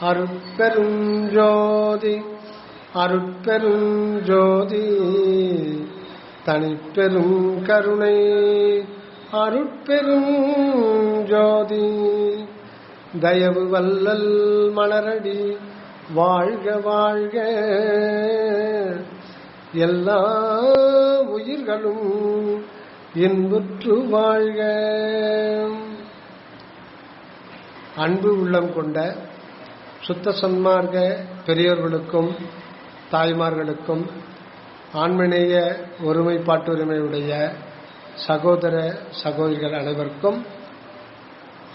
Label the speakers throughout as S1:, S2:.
S1: அருட்பெருஞ்சோதி அருட்பெருஞ்சோதி தனிப்பெரும் கருணை அருட்பெருஞ்சோதி தயவு வல்லல் மலரடி வாழ்க வாழ்க எல்லா உயிர்களும் இன்புற்று வாழ்க. அன்பு உள்ளம் கொண்ட சுத்த சன்மார்க்க பெரியோர்களுக்கும் தாய்மார்களுக்கும் ஆண்மநேய ஒருமைப்பாட்டுரிமையுடைய சகோதர சகோதரிகள் அனைவருக்கும்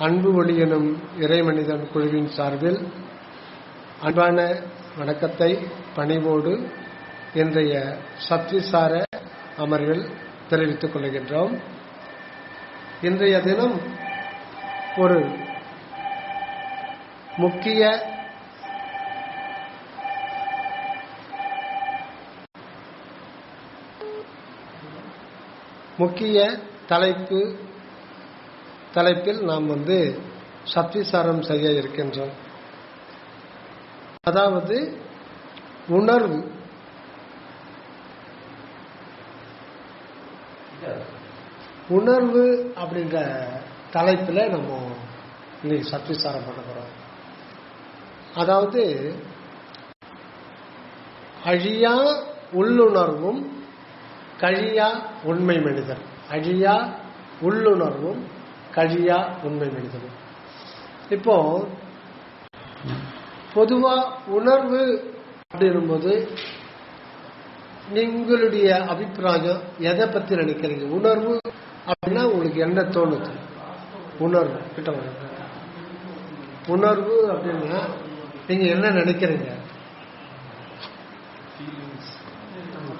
S1: அன்பு ஒளி எனும் இறைமனிதன் குழுவின் சார்பில் அன்பான வணக்கத்தை பணிவோடு இன்றைய சத்விசார அமர்வில் தெரிவித்துக் கொள்கின்றோம். இன்றைய தினம் ஒரு முக்கிய தலைப்பில் நாம் சத்விசாரம் செய்ய இருக்கின்றோம். அதாவது உணர்வு அப்படின்ற தலைப்பில் நம்ம இன்னைக்கு சத்விசாரம் பண்ண போறோம். அதாவது அழியா உள்ளுணர்வும் கழியா உண்மை மனிதன். அழியா உள்ளுணர்வும் கழியா உண்மை மனிதனும். இப்போ பொதுவா உணர்வு அப்படிங்கும்போது நீங்களுடைய அபிப்பிராயம் எதை பத்தி நினைக்கிறீங்க? உணர்வு அப்படின்னா உங்களுக்கு என்ன தோணுது? உணர்வு கிட்ட உணர்வு அப்படின்னா நீங்க என்ன நினைக்கிறீங்க?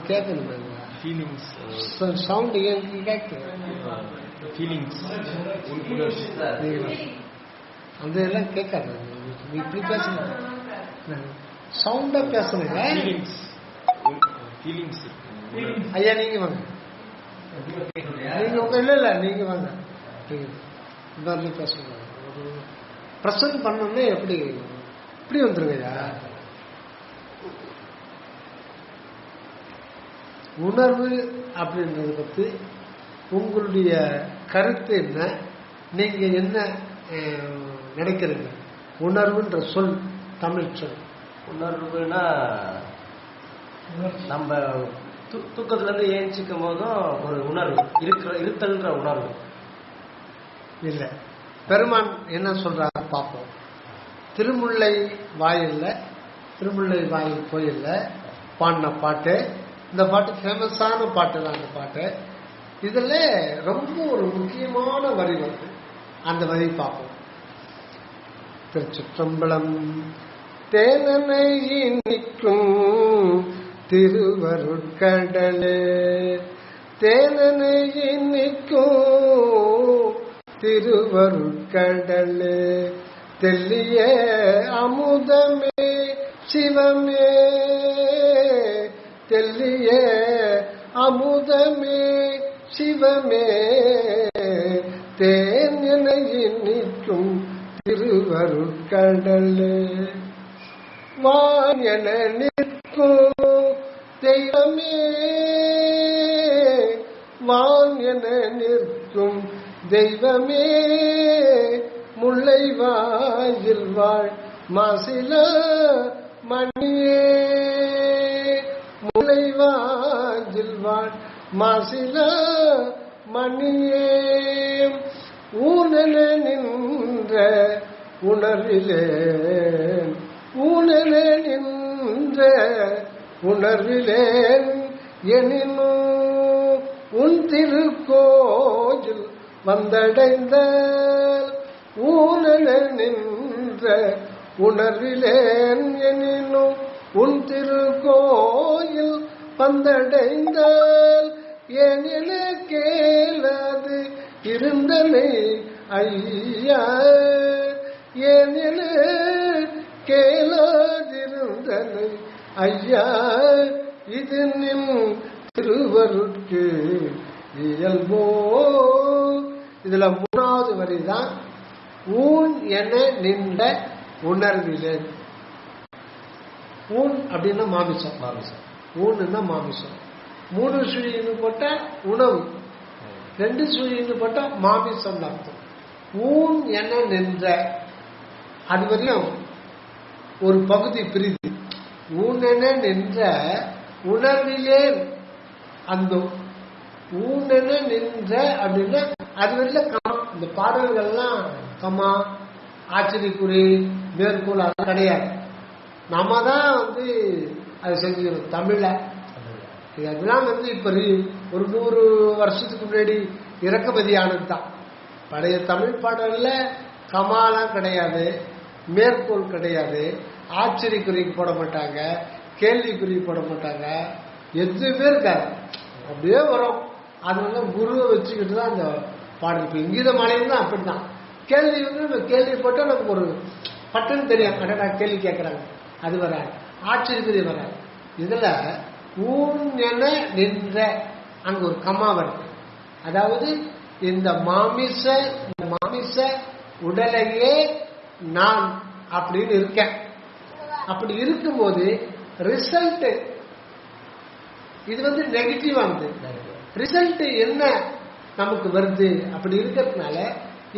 S1: கேட்கணும் சவுண்ட் அந்த எல்லாம் கேட்காது. இப்படி பேசுங்க, சவுண்டா பேசுங்க. ஐயா நீங்க வாங்க, நீங்க உங்க இல்ல நீங்க வாங்க, பேசுங்க. பிரசன்ட் பண்ணோம்னா எப்படி இப்படி வந்துருங்கய்யா. உணர்வு அப்படின்றத பத்தி உங்களுடைய கருத்து என்ன? நீங்க என்ன நினைக்கிறீங்க? உணர்வுன்ற சொல் தமிழ் சொல்.
S2: உணர்வுனா நம்ம தூக்கத்துல இருந்து ஏஞ்சிக்கும் போதும் ஒரு உணர்வு இருத்தல்ன்ற உணர்வு
S1: இல்ல. பெருமான் என்ன சொல்றாரு பார்ப்போம். திருமுல்லை வாயில் கோயில்ல பாடின பாட்டு. இந்த பாட்டு ஃபேமஸான பாட்டு தான். அந்த பாட்டு இதுல ரொம்ப ஒரு முக்கியமான வரி வருது. அந்த வரி பார்ப்போம். திருச்சிற்றம்பலம். தேனனை நிற்கும் திருவருட்கடலே, தேனனை நிற்கும் திருவருட்கடலே, தெல்லிய அமுதமே சிவமே, தெல்லிய அமுதமே சிவமே, தேனனை நிற்கும் திருவருட்கடலே, வான் என நிற்கும் தெய்வமே, வான் என நிற்கும் தெய்வமே, முல்லை வாயில் வாழ் மாசில மணியே, முல்லை வாயில் வாழ் மாசில மணியே, ஊனென நின்ற உணர்விலே, ஊனென நின்ற உணர்விலேன் எனினும் உன் திருக்கோயில் வந்தடைந்த, ஊனென நின்ற உணர்விலேன் எனினும் உன் திருக்கோயில் வந்தடைந்தால், எனில கேளது இருந்தனை ஐயா, எனில கேளாதிருந்தனை ஐயா, இது நின் திருவருட்கு இயல்போ. இதுல மூணாவது வரிதான் ஊன் என நின்ற உணர்விலே. ஊன் அப்படின்னா மாமிசம்,
S2: மாமிசம்.
S1: ஊன்னா மாமிசம். 3 சுழின்னு போட்டா உணவு, 2 சுழின்னு போட்டா மாமிசம் அர்த்தம். ஊன் என நின்ற அது வரையும் ஒரு பகுதி பிரிது. ஊன் என நின்ற உணர்விலே அந்த ஊன் என நின்ற அப்படின்னா அது வரையில கமா. இந்த பாடல்கள்லாம் கமா, ஆச்சரியக்குறி, மேற்கோள் அதெல்லாம் கிடையாது. நம்ம தான் அது செஞ்சுக்கணும் தமிழ்ல. அதெல்லாம் இப்ப ஒரு 100 வருஷத்துக்கு முன்னாடி இறக்குமதி ஆனது தான். பழைய தமிழ் பாடல்ல கமாலாம் கிடையாது, மேற்கோள் கிடையாது, ஆச்சரியக்குறிக்கு போட மாட்டாங்க, கேள்விக்குறி போட மாட்டாங்க, எதுவுமே இருக்காது. அப்படியே வரும். அதனால குருவை வச்சுக்கிட்டு தான் அந்த பாடல். இப்ப இங்கீத மாலையும் தான் அப்படித்தான். கேள்வி நம்ம கேள்வி போட்டா நமக்கு ஒரு பட்டுன்னு தெரியும், நான் கேள்வி கேட்கறாங்க, அது வராது. ஆச்சரியக்குறி வராது. இதுல ஊன் என நின்ற அங்க ஒரு கமா வருது. அதாவது இந்த மாமிச உடலையே நான் அப்படின்னு இருக்கேன். அப்படி இருக்கும்போது ரிசல்ட் இது நெகட்டிவானது. ரிசல்ட் என்ன நமக்கு வருது? அப்படி இருக்கிறதுனால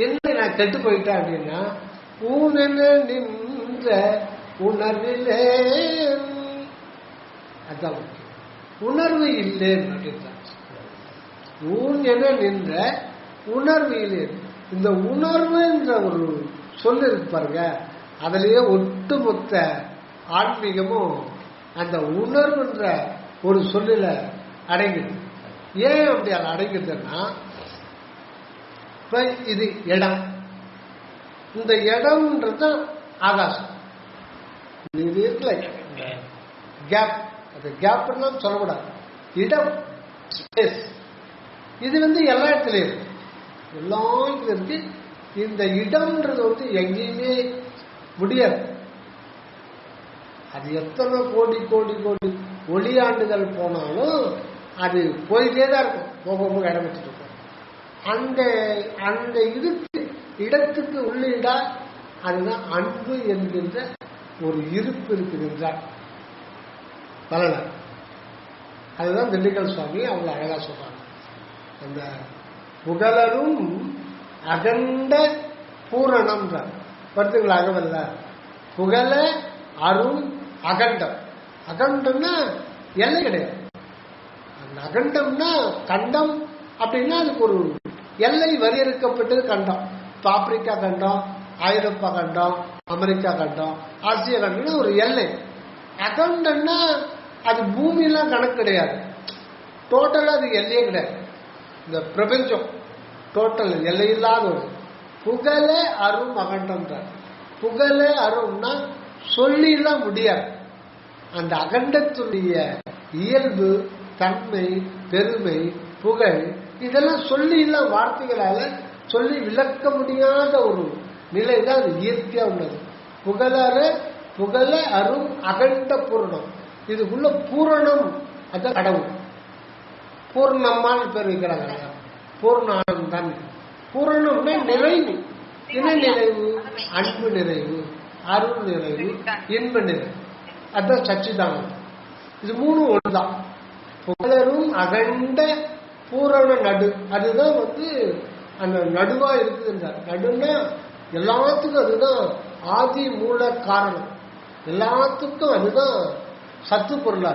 S1: என்ன நான் கெட்டு போயிட்டேன் அப்படின்னா ஊனென நின்ற உணர்வில்லை. அதான் உணர்வு இல்லைன்னு அப்படின்றாங்க. ஊன் என நின்ற உணர்வு இல்லை. இந்த உணர்வுன்ற ஒரு சொல்லு இருக்கு பாருங்க, அதுலயே ஒட்டுமொத்த ஆன்மீகமும் அந்த உணர்வுன்ற ஒரு சொல்லுல அடங்கிது. ஏன் அப்படி அது அடங்கிதுன்னா, இப்ப இது இடம், இந்த இடம்ன்றது ஆகாசம். இது இருக்குல்ல கேப், அது கேப்னா சொல்லக்கூடாது, இடம் ஸ்பேஸ். இது எல்லா இடத்துலயும் இருக்கு, எல்லா இடத்துலயும் இருக்கு. இந்த இடம்ன்றது எங்கேயுமே முடியாது. அது எத்தனை கோடி கோடி கோடி ஒளியாண்டுகள் போனாலும் அது போயிட்டே தான் இருக்கும், போக போக இடம் வச்சுட்டு இருக்கும். அந்த இடத்துக்கு உள்ளிடா அதுதான் அன்பு என்கின்ற ஒரு இருப்பு இருக்குகின்றார் பலனர். அதுதான் திண்டுக்கல் சுவாமி அவங்க அழகா சொல்றாங்க. அந்த புகழரும் அகண்ட பூரணம் வருதுங்களா? அகவல்ல புகழ அருண் அகண்டம். அகண்டம்னா எல்லை கிடையாது. அந்த அகண்டம்னா கண்டம் அப்படின்னா அதுக்கு ஒரு எல்லை வரையறுக்கப்பட்டது கண்டம். இப்ப ஆப்பிரிக்கா கண்டம், ஐரோப்பா கண்டம், அமெரிக்கா கண்டம், ஆசியா கண்டம்னா ஒரு எல்லை. அகண்டம்னா அது பூமியெல்லாம் கணக்கு கிடையாது, டோட்டலா அது எல்லையே கிடையாது. இந்த பிரபஞ்சம் டோட்டல் எல்லையில்லாத ஒரு புகழ அரும் அகண்டம்ன்றார். புகழ அரும்னா சொல்லிலாம் முடியாது. அந்த அகண்டத்துடைய இயல்பு, தன்மை, பெருமை, புகழ் இதெல்லாம் சொல்லிலாம் வார்த்தைகளால சொல்லி விளக்க முடியாத ஒரு நிலை தான் அது இயற்கையா உள்ளது. புகழ அரும் அகண்ட பூரணம். இதுக்குள்ள பூரணம் அதான் கடவுள். பூர்ணம்மான்னு பேர் வைக்கிறாங்க, பூர்ணானந்தன். பூரணம்னா நிறைவு, இன நிறைவு, அன்பு நிறைவு, அருள் நிறைவு, இன்ப நிறைவு. அதுதான் சச்சிதானந்தம். இது மூணும் ஒன்றுதான். புகழரும் அகண்ட பூரண நடு, அதுதான் அந்த நடுவா இருக்குதுன்றார். நடுன்னா எல்லாத்துக்கும் அதுதான் ஆதி மூல காரணம், எல்லாத்துக்கும் அதுதான் சத்து பொருளா.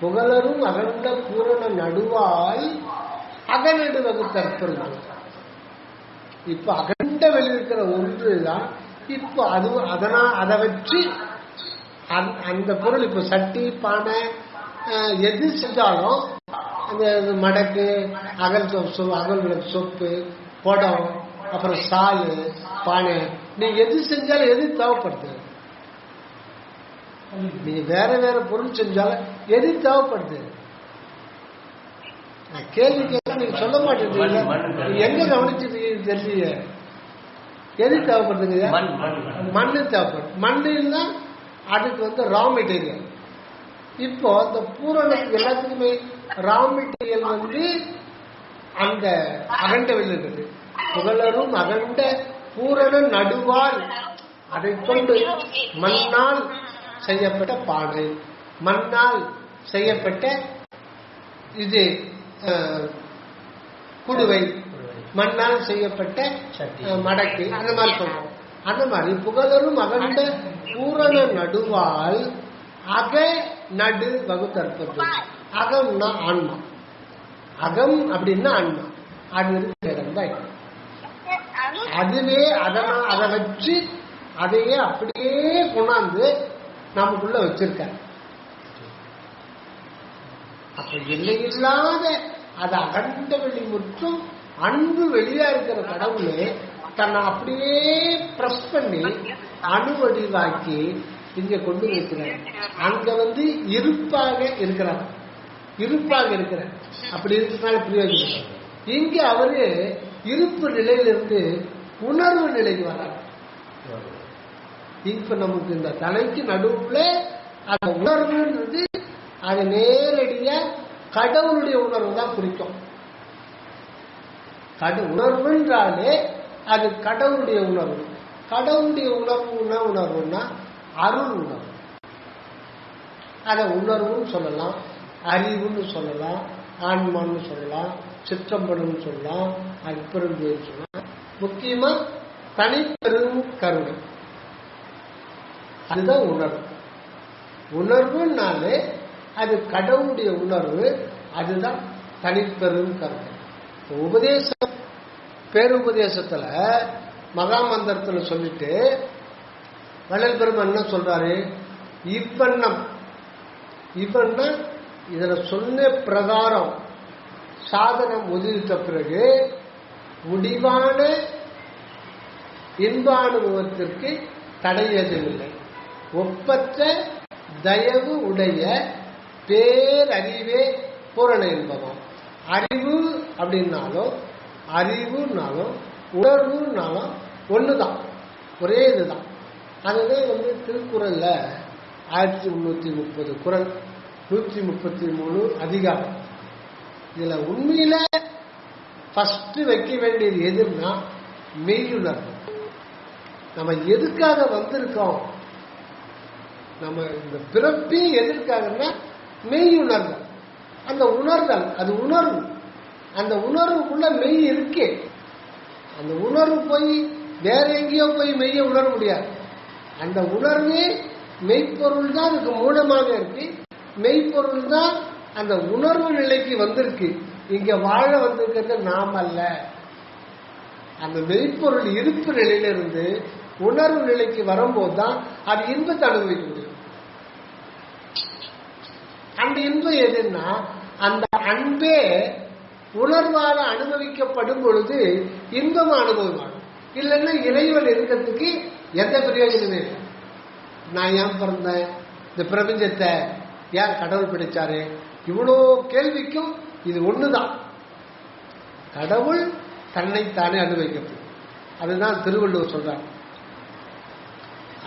S1: புகழரும் அகண்ட பூரண நடுவாய் அகநடு வகுத்தற்பொருள். இப்ப அகண்ட வெளியிருக்கிற ஒன்றுதான். இப்போ அது அதை வச்சு அந்த பொருள் இப்ப சட்டி, பானை எது செஞ்சாலும் அந்த மடக்கு, அகல் விளக்கு, சொப்பு, குடம், அப்புறம் சாலு, பானை, நீங்க எது செஞ்சாலும் எது தேவைப்படுது? நீங்க வேற வேற பொருள் செஞ்சாலும் எது தேவைப்படுது? கேள்வி கேட்க நீங்க சொல்ல மாட்டேங்க, எங்க கவனிச்சிருக்கீங்க தெரியல. எது தேவைப்படுதுங்க? மண்ணு தேவைப்படுது. மண்ணுன்னா அதுக்கு ரா மெட்டீரியல். இப்போ அந்த பூரணத்துக்கு எல்லாத்துக்குமே ரா மெட்டீரியல் அந்த அகண்ட வெளி இருக்குது. புகழரும் அகண்ட பூரண நடுவால் அதை கொண்டு மண்ணால் செய்யப்பட்ட பானை, மண்ணால் செய்யப்பட்ட இது குடுவை, மண்ணால் செய்யப்பட்ட மடக்கு, அந்த மாதிரி சொல்றோம். அந்த மாதிரி புகழரும் அகண்ட பூரண நடுவால் அக நடு வகுத்தற்பது. அகம்னா ஆன்மா, அகம் அப்படின்னா ஆன்மா, அது இருக்கிற இடம் தான். அதுவே அதை வச்சு அதையே அப்படியே கொண்டாந்து நமக்குள்ள வச்சிருக்காரு. அப்ப எல்லையில்லாத அது அகண்ட வெளி முற்றும் அன்பு வெளியா இருக்கிற கடவுளே தன்னை அப்படியே பிரஸ் பண்ணி அணுவடிவாக்கி இங்க கொண்டு வைக்கிறார். அங்க இருப்பாக இருக்கிறார், இருப்பாக இருக்கிறார். அப்படி இருக்கிறதுனால பிரயோஜனம். இங்க அவரு இருப்பு நிலையிலிருந்து உணர்வு நிலைக்கு வர்றார். இப்ப நமக்கு இந்த தலைக்கு நடுவுல அந்த உணர்வுன்றது அது நேரடியா கடவுளுடைய உணர்வு தான் குறிக்கும். உணர்வுன்றாலே அது கடவுளுடைய உணர்வு. கடவுளுடைய உணர்வுன்னா உணர்வுன்னா அருள் உணர்வு. அத உணர்வுன்னு சொல்லலாம், அறிவுன்னு சொல்லலாம், ஆன்மான்னு சொல்லலாம், சிற்றம்பன்னு சொல்லலாம், அற்பெரும்பேன்னு சொல்லலாம். முக்கியமா தனிப்பெரும் கருணை, அதுதான் உணர்வு. உணர்வுனாலே அது கடவுளுடைய உணர்வு, அதுதான் தனிப்பெரும் கருணை. உபதேசம் பேருபதேசத்துல மகாமந்திரத்துல சொல்லிட்டு வள்ளல் பெருமான் என்ன சொல்றாரு? இவ்வண்ணம், இவ்வண்ணா இதுல சொன்ன பிரகாரம் சாதனம் உதித்த பிறகு முடிவான இன்பானுபவத்திற்கு தடை எதுவில்லை. ஒப்பற்ற தயவு உடைய பேரறிவே பூரண இன்பம். அறிவு அப்படின்னாலும் அறிவுனாலும் உணர்வுனாலும் ஒண்ணுதான், ஒரே இதுதான். அதுதான் திருக்குறள்ல 1330 குறள், 133 அதிகாரம். இதுல உண்மையில ஃபர்ஸ்ட் வைக்க வேண்டியது எதுன்னா மெய்யுணர்வு. நம்ம எதுக்காக வந்திருக்கோம், நம்ம இந்த பிறப்பி எதற்காகன்னா மெய்யுணர்வு. அந்த உணர்தல் அது உணர்வு. அந்த உணர்வுக்குள்ள மெய் இருக்கே. அந்த உணர்வு போய் வேற எங்கேயோ போய் மெய்ய உணர முடியாது. அந்த உணர்வே மெய்ப்பொருள் தான் அதுக்கு மூலமாக இருக்கு. மெய்ப்பொருள் தான் அந்த உணர்வு நிலைக்கு வந்திருக்கு. இங்க வாழ வந்திருக்கிறது நாம் அல்ல. அந்த மெய்ப்பொருள் இருப்பு நிலையிலிருந்து உணர்வு நிலைக்கு வரும்போது தான் அது இன்பத்தை அனுபவிக்க முடியும். அந்த இன்பம் எதுன்னா அந்த அன்பே உணர்வாக அனுபவிக்கப்படும் பொழுது இன்பம் அனுபவமாகும். இல்லைன்னா இறைவன் இருக்கிறதுக்கு எந்த பிரயோஜனமே இல்லை. நான் ஏன் பிறந்தேன், இந்த பிரபஞ்சத்தை ஏன் கடவுள் பிடிச்சாரு, இவ்வளோ கேள்விக்கும் இது ஒண்ணுதான். கடவுள் தன்னைத்தானே அனுபவிக்கப்படும். அதுதான் திருவள்ளுவர் சொல்றார்,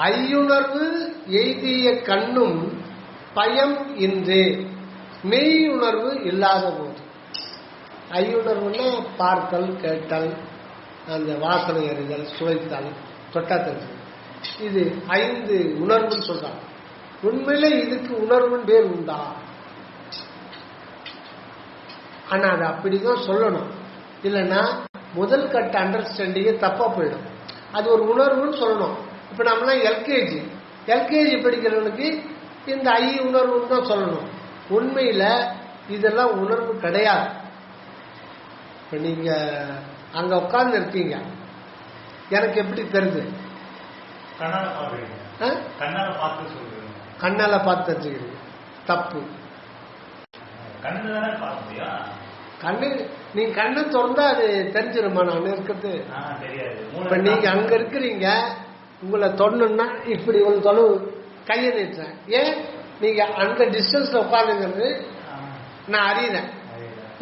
S1: ஐயுணர்வு எய்திய கண்ணும் பயம் இன்றே மெய்யுணர்வு இல்லாத போது. ஐயுணர்வுன்னா பார்த்தல், கேட்டல், அந்த வாசனை அறிதல், சுவைத்தல், தொட்டத்தல், இது 5 உணர்வுன்னு சொல்றாங்க. உண்மையில இதுக்கு உணர்வுன்னு பேர் உண்டா? ஆனா அது அப்படிதான் சொல்லணும். இல்லைன்னா முதல் கட்ட அண்டர்ஸ்டாண்டிங்கே தப்பா போயிடும். அது ஒரு உணர்வுன்னு சொல்லணும். இப்ப நம்மளாம் எல்கேஜி படிக்கிறவனுக்கு இந்த உணர்வுன்னு தான் சொல்லணும். உண்மையில இதெல்லாம் உணர்வு கிடையாது. இப்ப நீங்க அங்க உட்கார்ந்து இருக்கீங்க, எனக்கு எப்படி தெரியுது? கண்ணால பார்த்து தெரிஞ்சுக்கிறீங்க. தப்பு. கண்ணு நீங்க கண்ணை திறந்தா அது தெரிஞ்சிருமா நான் இருக்கிறது? இப்ப நீங்க அங்க இருக்கிறீங்க, உங்களை தொடணும்னா இப்படி ஒரு தொலைவு கையை நீட்டுறேன். ஏன்? நீங்க அந்த டிஸ்டன்ஸ்ல உட்காந்துங்கிறது நான் அறியறேன்,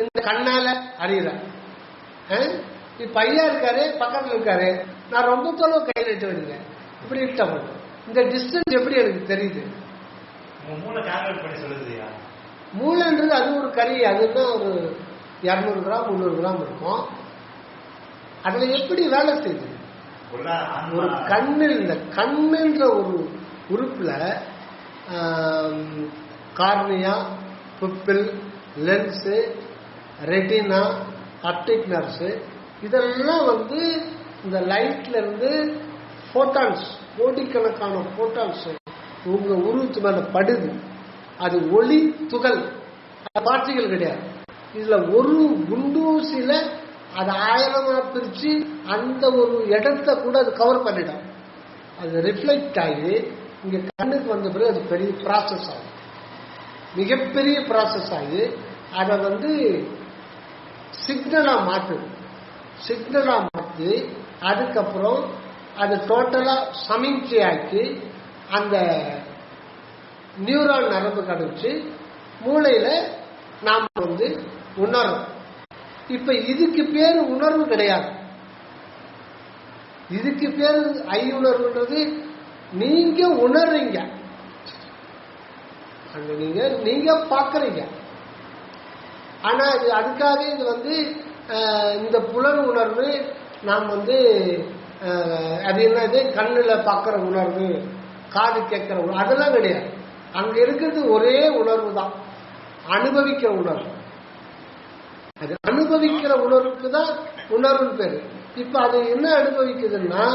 S1: இந்த கண்ணால அறியறேன். இப்ப ஐயா இருக்காரு, பக்கத்துல இருக்காரு, நான் ரொம்ப தொலைவு கை நீட்ட வேண்டிய இப்படி இஷ்டம் பண்ணும். இந்த டிஸ்டன்ஸ் எப்படி எனக்கு தெரியுது? மூளைன்றது அது ஒரு கறி, அதுதான் ஒரு 200 கிராம் 300 கிராம் இருக்கும். அதுல எப்படி வேலை செய்யுது? ஒரு கண்ணில் இந்த கண்ணுன்ற ஒரு உறுப்புல cornea, pupil, lens, retina, optic nerves இதெல்லாம் இந்த லைட்ல இருந்து போட்டான்ஸ், கோடிக்கணக்கான போட்டான்ஸ் உங்க உருவத்து மேல படுது. அது ஒளி துகள், பார்ட்டிகள் கிடையாது. இதுல ஒரு குண்டூசியில அது 1000 பிரிச்சு அந்த ஒரு இடத்தை கூட அது கவர் பண்ணிடும். அது ரிஃப்ளெக்ட் ஆகி இங்க கண்ணுக்கு வந்த பிறகு அது பெரிய ப்ராசஸ் ஆகும், மிகப்பெரிய ப்ராசஸ் ஆகி அதை சிக்னலா மாற்றுது. சிக்னலா மாற்றி அதுக்கப்புறம் அது டோட்டலா சமிஞ்சை ஆக்கி அந்த நியூரான் நரம்பு கடிச்சு மூளையில நாம் உணர்றோம். இப்ப இதுக்கு பேரு உணர்வு கிடையாது. இதுக்கு பேரு ஐ உணர்வுன்றது நீங்க உணர்றீங்க, நீங்க பாக்குறீங்க. ஆனா அதுக்காக இது இந்த புலன் உணர்வு நாம் அது என்னது கண்ணுல பாக்குற உணர்வு, காது கேட்கிற உணர்வு அதெல்லாம் கிடையாது. அங்க இருக்கிறது ஒரே உணர்வு தான், அனுபவிக்கிற உணர்வு. அது அனுபவிக்கிற உணர்வுக்கு தான் உணர்வுன்னு பேரு. இப்ப அது என்ன அனுபவிக்குதுன்னா,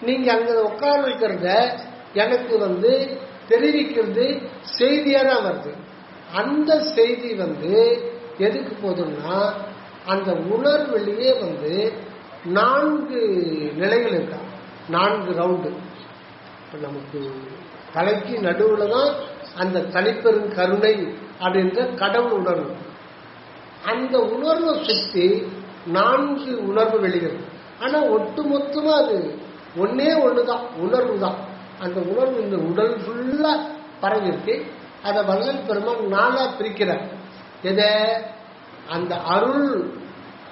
S1: நீங்க அங்க உட்கார்ந்து இருக்கிறத எனக்கு தெரிவிக்கிறது செய்தியா தான் வருது. அந்த செய்தி எதுக்கு போதுன்னா, அந்த உணர்வெளியே 4 நிலைகள் இருக்கா, 4 ரவுண்டு. நமக்கு தலைக்கு நடுவுல தான் அந்த தனிப்பெரும் கருணை அப்படின்ற கடவுள் உணர்வு. அந்த உணர்வை சுற்றி 4 உணர்வு வெளிகள். ஆனா ஒட்டுமொத்தமா அது ஒன்னே ஒண்ணுதான், உணர்வு தான். அந்த உணர்வு இந்த உடல் ஃபுல்லா பரவி இருக்கு. அதை வள்ளல் பெருமான் 4ஆ பிரிக்கிறார். எதை? அந்த அருள்,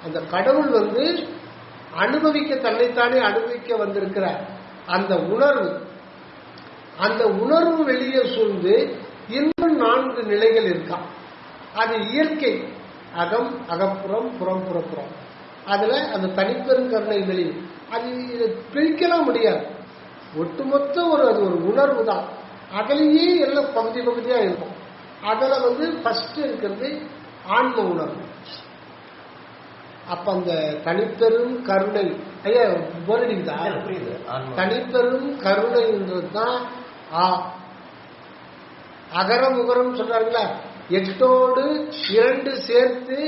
S1: அந்த கடவுள் அனுபவிக்க, தன்னைத்தானே அனுபவிக்க வந்திருக்கிற அந்த உணர்வு, அந்த உணர்வு வெளியே சூழ்ந்து இன்னும் 4 நிலைகள் இருக்கா. அது இயற்கை, அகம், அகப்புறம், புறம், புறப்புறம். அதுல அந்த தனிப்பெரும் கருணை வெளி, அது இதை பிரிக்கலாம் முடியாது. ஒட்டுமொத்த அது ஒரு உணர்வு தான். அதுலயே எல்லாம் பகுதி பகுதியா இருக்கும். அதுல ஃபர்ஸ்ட் இருக்கிறது ஆன்ம உணர்வு. அப்ப அந்த தனிப்பெரும் கருணை, ஐயா போரடிக்குதா? தனிப்பெரும் கருணைன்றதுதான் அகரம் உகரம் சொல்றாங்களா, 8ஓடு 2 சேர்த்து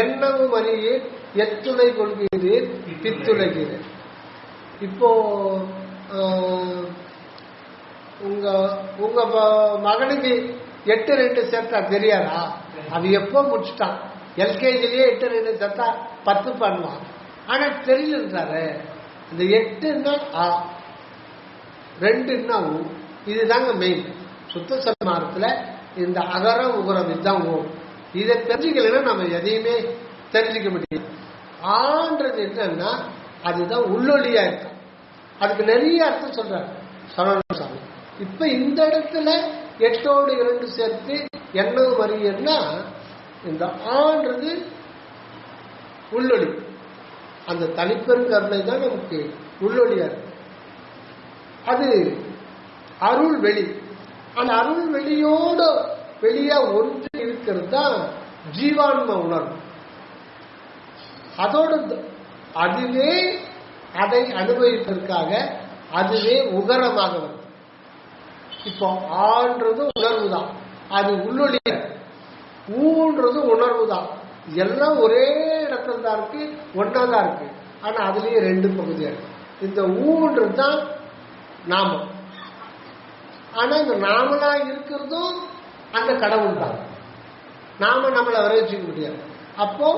S1: எண்ணமும் அறியீர் எத்துணை கொள்கிறீர் பித்துளைகிறீர். இப்போ உங்க உங்க மகனுக்கு 8 2 சேர்த்தா தெரியாதா? அது எப்போ முடிச்சுட்டான், எல்கேஜிலேயே 8 2 சேர்த்தா 10 பண்ணுவான். ஆனா தெரியலன்றாரு. இந்த 8ன்னா ஆ, 2ன்னா ஊ. இதுதாங்க மெயின். சுத்த சன்மார்க்கத்துல இந்த அகரம் உகரம் இதுதான் ஓ. இதை தெரிஞ்சுக்கலன்னா நம்ம எதையுமே தெரிஞ்சுக்க முடியும். ஆன்றது என்னன்னா அதுதான் உள்ளொலியா இருக்கும். அதுக்கு நிறைய அர்த்தம் சொல்றாரு சரவணசாமி. இப்ப இந்த இடத்துல 8ஓடு 2 சேர்த்து எண்ணவு மறியன்னா இந்த ஆன்றது உள்ளொளி. அந்த தனிப்பெரும் கருணை தான் நமக்கு உள்ளொளியா இருக்கு. அது அருள் வெளி. அந்த அருள் வெளியோட வெளியா ஒன்று இருக்கிறது தான் ஜீவான்ம உணர்வு. அதோட அதுவே அதை அனுபவிப்பதற்காக அதுவே உகரமாக வரும். இப்போ ஆன்றது உணர்வு தான், அது உள்ளொளிய. ஊன்றது உணர்வு தான். எல்லாம் ஒரே இடத்துல தான் இருக்கு, ஒன்னாதான் இருக்கு. ஆனா அதுலயே 2 பகுதியா இருக்கு. இந்த ஊன்றது தான் நாமம். ஆனா இந்த நாமளா இருக்கிறதும் அந்த கடவுள் தான். நாம நம்மளை வரைச்சிக்க முடியாது. அப்போ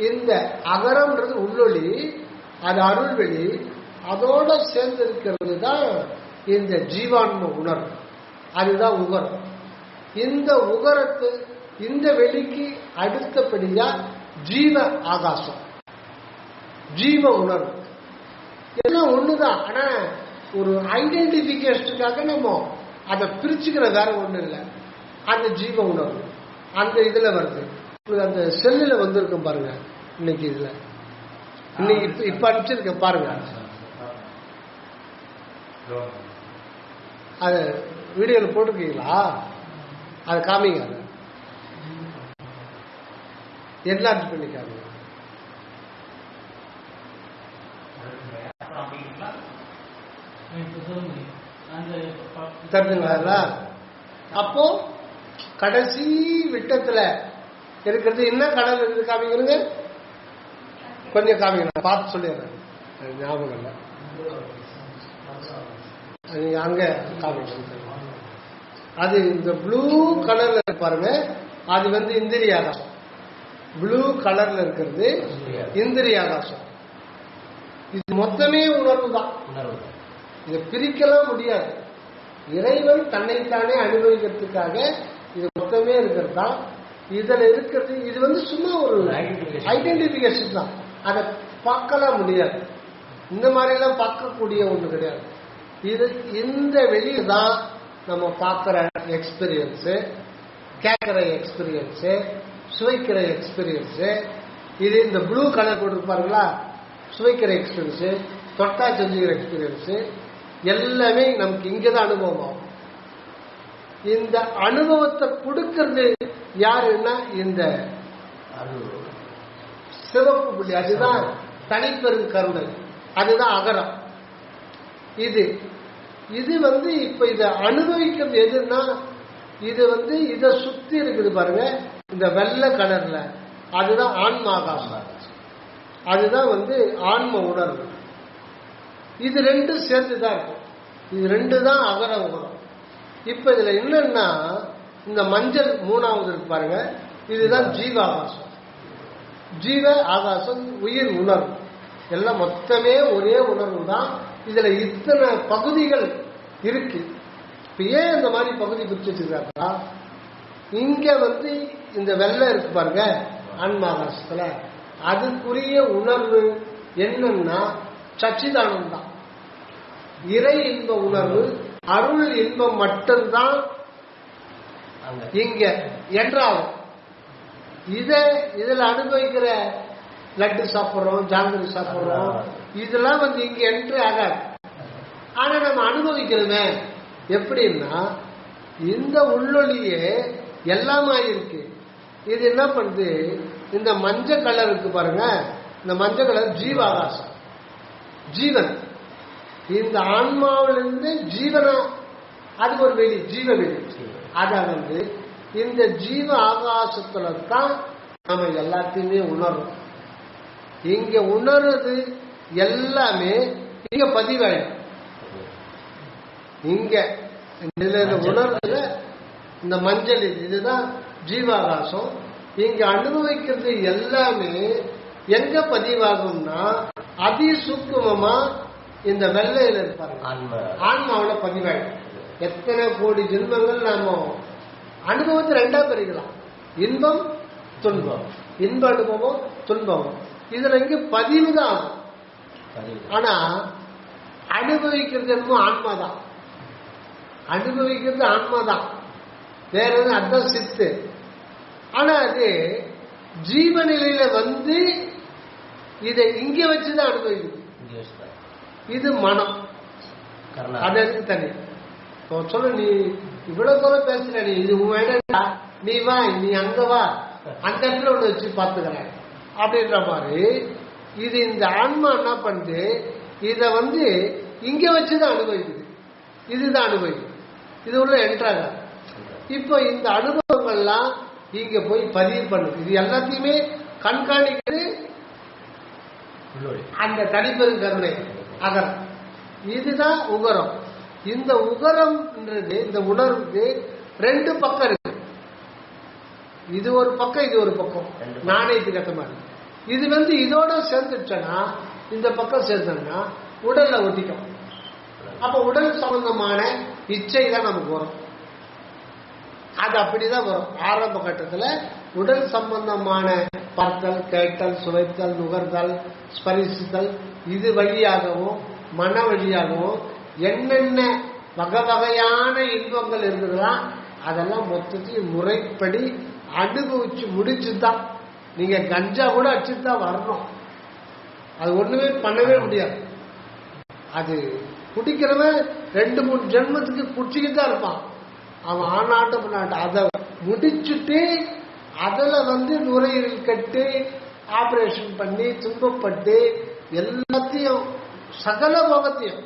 S1: இந்த அகரம்ன்றது உள்ளொளி, அது அருள்வெளி. அதோட சேர்ந்து இருக்கிறது தான் இந்த ஜீவான்ம உணர்வு. அதுதான் உகரம். இந்த உகரத்து இந்த வெளிக்கு அடுத்தபடியா ஜீவ ஆகாசம், ஜீவ உணர்வு எல்லாம் ஒண்ணுதான். ஆனா ஒரு ஐடென்டிபிகேஷனுக்காக நம்ம அதை பிரிச்சுக்கிற வேற ஒண்ணு இல்லை. அந்த ஜீவ உணர்வு அந்த இதுல வருது. அந்த செல்லுல வந்திருக்கும் பாருங்க. இன்னைக்கு இதுல இன்னைக்கு இப்ப அனுப்பிச்சிருக்க பாருங்க. அது வீடியோவில் போட்டிருக்கீங்களா? அது காமிங்க. அது என்லார்ஜ் பண்ணி காமிங்க. தெரிஞ்சுங்களா? அப்போ கடைசி விட்டத்துல இருக்கிறது என்ன கடல் இருக்குது காமிக்கிறீங்க? கொஞ்சம் காமிங்க, பார்த்து சொல்லிடுறேன். ஞாபகம் இல்லை, நீங்க அங்க காமிக்க. அது இந்த ப்ளூ கலர்ல பாருங்க, அது வந்து இந்திரிய ஆகாசம். ப்ளூ கலர்ல இருக்கிறது இந்திரிய ஆகாசம். இது மொத்தமே உணர்வு தான், இதை பிரிக்கலாம் முடியாது. இறைவன் தன்னைத்தானே அனுபவிக்கிறதுக்காக இது மொத்தமே இருக்கிறது தான். இதுல இருக்கிறது இது வந்து சும்மா ஒரு ஐடென்டிபிகேஷன் தான், அதை பார்க்கலாம் முடியாது. இந்த மாதிரி எல்லாம் பார்க்கக்கூடிய ஒண்ணு கிடையாது. இது இந்த வெளியில தான் நம்ம பார்க்கிற எக்ஸ்பீரியன்ஸ், கேட்கிற எக்ஸ்பீரியன்ஸ், சுவைக்கிற எக்ஸ்பீரியன்ஸ். இது இந்த ப்ளூ கலர் போட்டிருப்பாருங்களா, சுவைக்கிற எக்ஸ்பீரியன்ஸ், தொட்டா செஞ்சுக்கிற எக்ஸ்பீரியன்ஸ் எல்லாமே நமக்கு இங்கதான் அனுபவம் ஆகும். இந்த அனுபவத்தை கொடுக்கிறது யாருன்னா இந்த சிவப்பு புள்ளி, அதுதான் தனிப்பெரும் கருணை, அதுதான் அகரம். இது இது வந்து இப்ப இதை அனுபவிக்கிறது எதுன்னா, இது வந்து இதை சுத்தி இருக்குது பாருங்க, இந்த வெள்ளை கலர்ல, அதுதான் ஆன்ம ஆகாசம், அதுதான் வந்து ஆன்ம உணர்வு. இது ரெண்டும் சேர்ந்துதான் இருக்கும். இது ரெண்டு தான் அகர உணர்வு. இப்ப இதுல என்னன்னா, இந்த மஞ்சள் மூணாவது இருக்கு பாருங்க, இதுதான் ஜீவ ஆகாசம். ஜீவ ஆகாசம் உயிர் உணர்வு எல்லாம் மொத்தமே ஒரே உணர்வு தான். இதுல இத்தனை பகுதிகள் இருக்கு. இப்ப ஏன் இந்த மாதிரி பகுதி பிரிச்சு வச்சிருக்காங்களா, இங்க வந்து இந்த வெள்ளை இருக்கு பாருங்க ஆன்மாகாசத்துல, அதுக்குரிய உணர்வு என்னன்னா சச்சிதானந்தம், இறை இன்ப உணர்வு, அருள் இன்பம் மட்டும்தான் இங்க என்றாலும். இதுல அனுபவிக்கிற லட்டு சாப்பிட்றோம், ஜாங்கிரி சாப்பிட்றோம், இதெல்லாம் வந்து இங்க என்ட்ரி ஆகாது. ஆனா நம்ம அனுபவிக்கிறோமே எப்படின்னா, இந்த உள்ளொலியே எல்லாமா இருக்கு. இது என்ன பண்ணுது, இந்த மஞ்சள் கலர் இருக்கு பாருங்க, இந்த மஞ்சள் கலர் ஜீவ ஆகாசம், ஜீவன். இந்த ஆன்மாவிலிருந்து ஜீவனா, அது ஒரு வெளி, ஜீவ வெளி. அத வந்து இந்த ஜீவ ஆகாசத்துல தான் நம்ம எல்லாத்தையுமே உணர்றோம். இங்க உணர்றது எல்லாமே இங்க பதிவாயிடும். இங்க இந்த உணர்வுல இந்த மஞ்சள் இதுதான் ஜீவாகாசம். இங்க அனுபவிக்கிறது எல்லாமே எங்க பதிவாகும்னா, அதிசூக்குமமா இந்த வெள்ளையில இருப்பாங்க, ஆன்மாவில பதிவாயிடும். எத்தனை கோடி ஜென்மங்கள் நாம அனுபவத்தை ரெண்டா பிரிக்கலாம், இன்பம் துன்பம், இன்ப அனுபவம் துன்பம். இதுல இங்க பதிவு தான் ஆகும். ஆனா அனுபவிக்கிறது என்னமோ ஆன்மாதான், அனுபவிக்கிறது ஆன்மாதான், வேற எதுவும் அதான் சித்து. ஆனா அது ஜீவநிலையில வந்து இதை இங்க வச்சுதான் அனுபவிக்குது. இது மனம், அது எதுக்கு தனி சொல்ல. நீ இவ்வளவு தூரம் பேசுற, நீ இது உன், நீ வா, நீ அங்க வா, அந்த இடத்துல ஒண்ணு வச்சு பாத்துக்கிறேன் அப்படின்ற மாதிரி. இது இந்த ஆன்மா என்ன பண்ணுது, இத வந்து இங்க வச்சுதான் அனுபவிக்குது, இதுதான் அனுபவிக்குது, இது உள்ள என்ட்ராக. இப்போ இந்த அனுபவங்கள்லாம் இங்க போய் பதிவு பண்ணுது. இது எல்லாத்தையுமே கண்காணிக்கிறது அந்த தனிப்பெரும் கருணை அகரம். இதுதான் உகரம். இந்த உகரம்ன்றது, இந்த உணர்வுக்கு ரெண்டு பக்கம் இருக்கு. இது ஒரு பக்கம், இது ஒரு பக்கம், நாணயத்துக்கு ஏற்ற மாதிரி. இது வந்து இதோட சேர்ந்துச்சுன்னா, இந்த பக்கம் சேர்ந்தோம்னா உடல்ல ஒட்டிக்கும். அப்ப உடல் சம்பந்தமான இச்சை தான் நமக்கு வரும். அது அப்படிதான் வரும். ஆரம்ப கட்டத்துல உடல் சம்பந்தமான பார்த்தல், கேட்டல், சுவைத்தல், நுகர்தல், ஸ்பரிசித்தல், இது வழியாகவும் மன வழியாகவும் என்னென்ன வகை வகையான இன்பங்கள் இருக்குதுன்னா அதெல்லாம் மொத்தத்தையும் முறைப்படி அனுபவிச்சு முடிச்சுதான். நீங்க கஞ்சா கூட அடிச்சுதான் வரணும், அது ஒண்ணுமே பண்ணவே முடியாது. அது குடிக்கிறவன் 2-3 ஜென்மத்துக்கு குடிச்சிக்கிட்டு தான் இருப்பான். அவன் ஆனாட்டம் பண்ணாட்டம் அதை முடிச்சுட்டு அதில் நுரையீரல் கட்டு ஆபரேஷன் பண்ணி துன்பப்பட்டு எல்லாத்தையும் சகல போகத்தையும்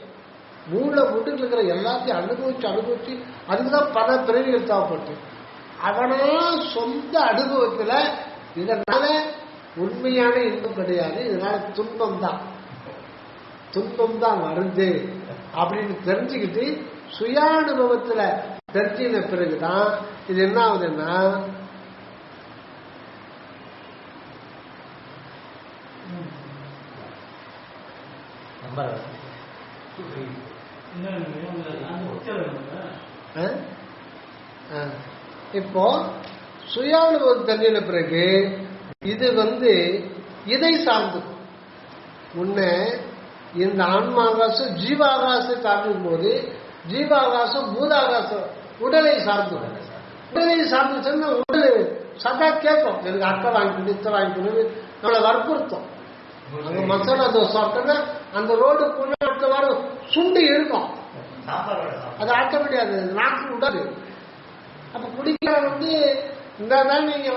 S1: மூளை முட்டுக்கு இருக்கிற எல்லாத்தையும் அனுபவிச்சு அதுக்குதான் பல பிறவிகள் தேவைப்பட்டு அவனா சொந்த அனுபவத்துல இதனால உண்மையான இன்பம் கிடையாது, இதனால துன்பம் தான் வருது அப்படின்னு தெரிஞ்சுக்கிட்டு சுயானுபவத்துல தெரிஞ்சின பிறகுதான் இது என்ன ஆகுதுன்னா இப்போ சுயானுபவம் தெரிஞ்சின பிறகு இது இதை சார்ந்து முன்ன இந்த ஆன்மாகாசம் ஜீவாகாசம் காட்டும் போது ஜீவாகாசம் பூதாகாசம் உடலை சார்ந்துச்சுன்னா உடல் சதா கேட்கும், எனக்கு அக்கை வாங்கிக்கணும் இத்தை வாங்கிக்கணும்னு நம்மளை வற்புறுத்தம். அங்க மசாலா தோசை சாப்பிட்டோன்னா அந்த ரோடுக்குள்ள அடுத்த வாரம் சுண்டி இருக்கும், அது ஆட்டோமேட்டிக், அது நாக்கு விடாது. அப்ப குடிக்கிற இந்த நீங்க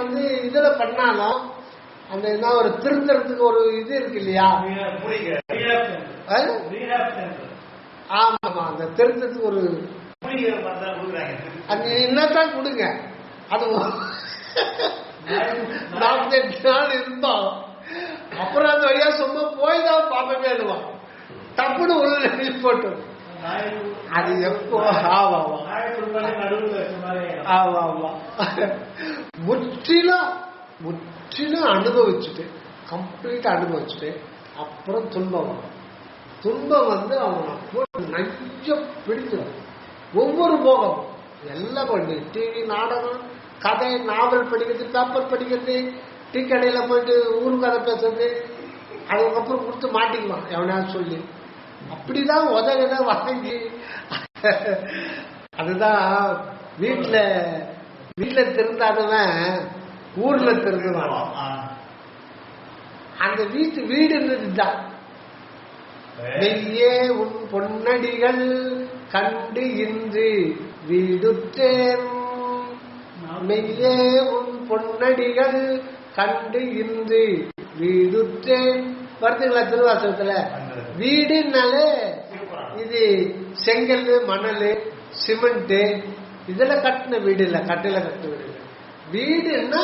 S1: இதுல பண்ணாலும் அந்த என்ன ஒரு திருத்தறதுக்கு ஒரு இது இருக்கு இல்லையா, ஆமா அந்த திருத்தறதுக்கு ஒரு என்னத்தான் கொடுங்க, அது 48 நாள் இருந்தோம். அப்புறம் அந்த வழியா சும்மா போய் தான் பாப்பமே எழுவான் தப்புன்னு உள்ள போட்டு அது எப்போ முற்றிலும் அனுபவிச்சுட்டு கம்ப்ளீட்டா அனுபவிச்சுட்டு அப்புறம் துன்பம் அவனை போட்டு நைய பிடிச்சிடும். ஒவ்வொரு போகம் எல்லாம் பண்ணி டிவி நாடகம் கதை நாவல் படிக்கிறது பேப்பர் படிக்கிறது டீ கடையில போயிட்டு ஊரு கதை பேசுறது அதுக்கப்புறம் கொடுத்து மாட்டிக்குவான் எவனாவது சொல்லி அப்படிதான் உதவிட வாங்கி அதுதான் வீட்டுல திருந்தாதவன் ஊர்ல திருந்துவான். அந்த வீடு இருந்ததுதான் மெய்யே உன் பொன்னடிகள் கண்டு இன்று வீடுற்றேன், மெய்யே உன் பொன்னடிகள் கண்டு இன்று வீடுற்றேன் வருதுங்களா திருவாசகத்துல. வீடுனாலே இது செங்கல் மணல் சிமெண்ட் இதுல கட்டின வீடு இல்ல, கட்டில கட்டின வீடு இல்லை. வீடுன்னா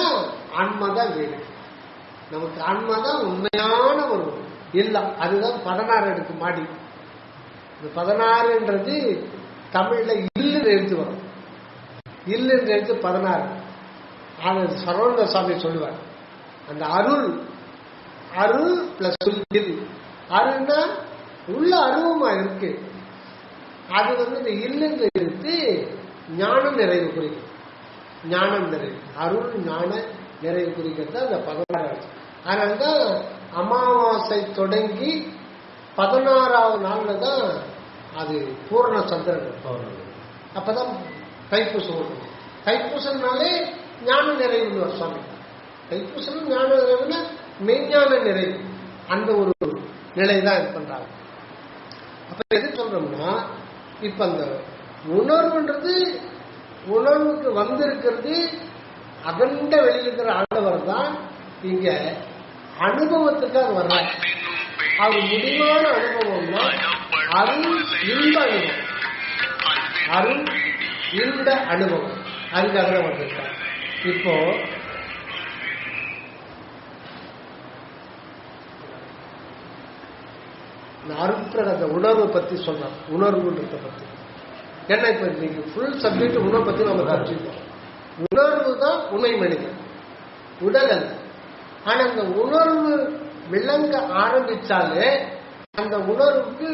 S1: ஆன்மாதான் வீடு, நமக்கு ஆன்மாதான் உண்மையான ஒரு இல்லம். அதுதான் 16 அடுக்கு மாடி. இந்த 16ன்றது தமிழ்ல இல்லுன்னு எழுத்து வரும், இல்லுன்னு எழுத்து 16. அது சரவண சுவாமி சொல்லுவார், அந்த அருள் பிளஸ் இல், அருள்னா உள்ள அருவமா இருக்கு. அது இந்த இல்லுன்ற எழுத்து ஞானம் நிறைவு குறிக்கும், ஞானம் நிறைவு அருள் ஞான நிறைவு குறிக்கிறது அந்த 16. அதனால்தான் அமாவாசை தொடங்கி 16வது நாள்ல தான் அது பூர்ண சந்திரன். அப்பதான் தைப்பூசம். தைப்பூசம்னாலே ஞான நிறைவு சுவாமி. தைப்பூசம் ஞான நிறைவுன்னா மெய்ஞான நிறைவு, அந்த ஒரு நிலைதான் இது பண்றாங்க. அப்ப எது சொல்றோம்னா இப்ப அந்த உணர்வுன்றது உணர்வுக்கு வந்திருக்கிறது அகண்ட வெளியில் இருக்கிற ஆண்டவர் தான் இங்க அனுபவத்துக்காக வர்றார். அவர் முடிவான அனுபவம்னா அருள் இன்ப அனுபவம், அருள் இன்ப அனுபவம் அதுக்காக தான் வந்திருக்கார். இப்போ அருட்பிரகத உணர்வு பத்தி சொல்றான், உணர்வுன்றத பத்தி. ஏன்னா இப்ப நீங்க ஃபுல் சப்ஜெக்ட் உணர்வு பத்தி நம்ம தெரிஞ்சுக்கோம். உணர்வு தான் உண்மை மனிதன், உடல் அல்ல. ஆனா அந்த உணர்வு விளங்க ஆரம்பிச்சாலே அந்த உணர்வுக்கு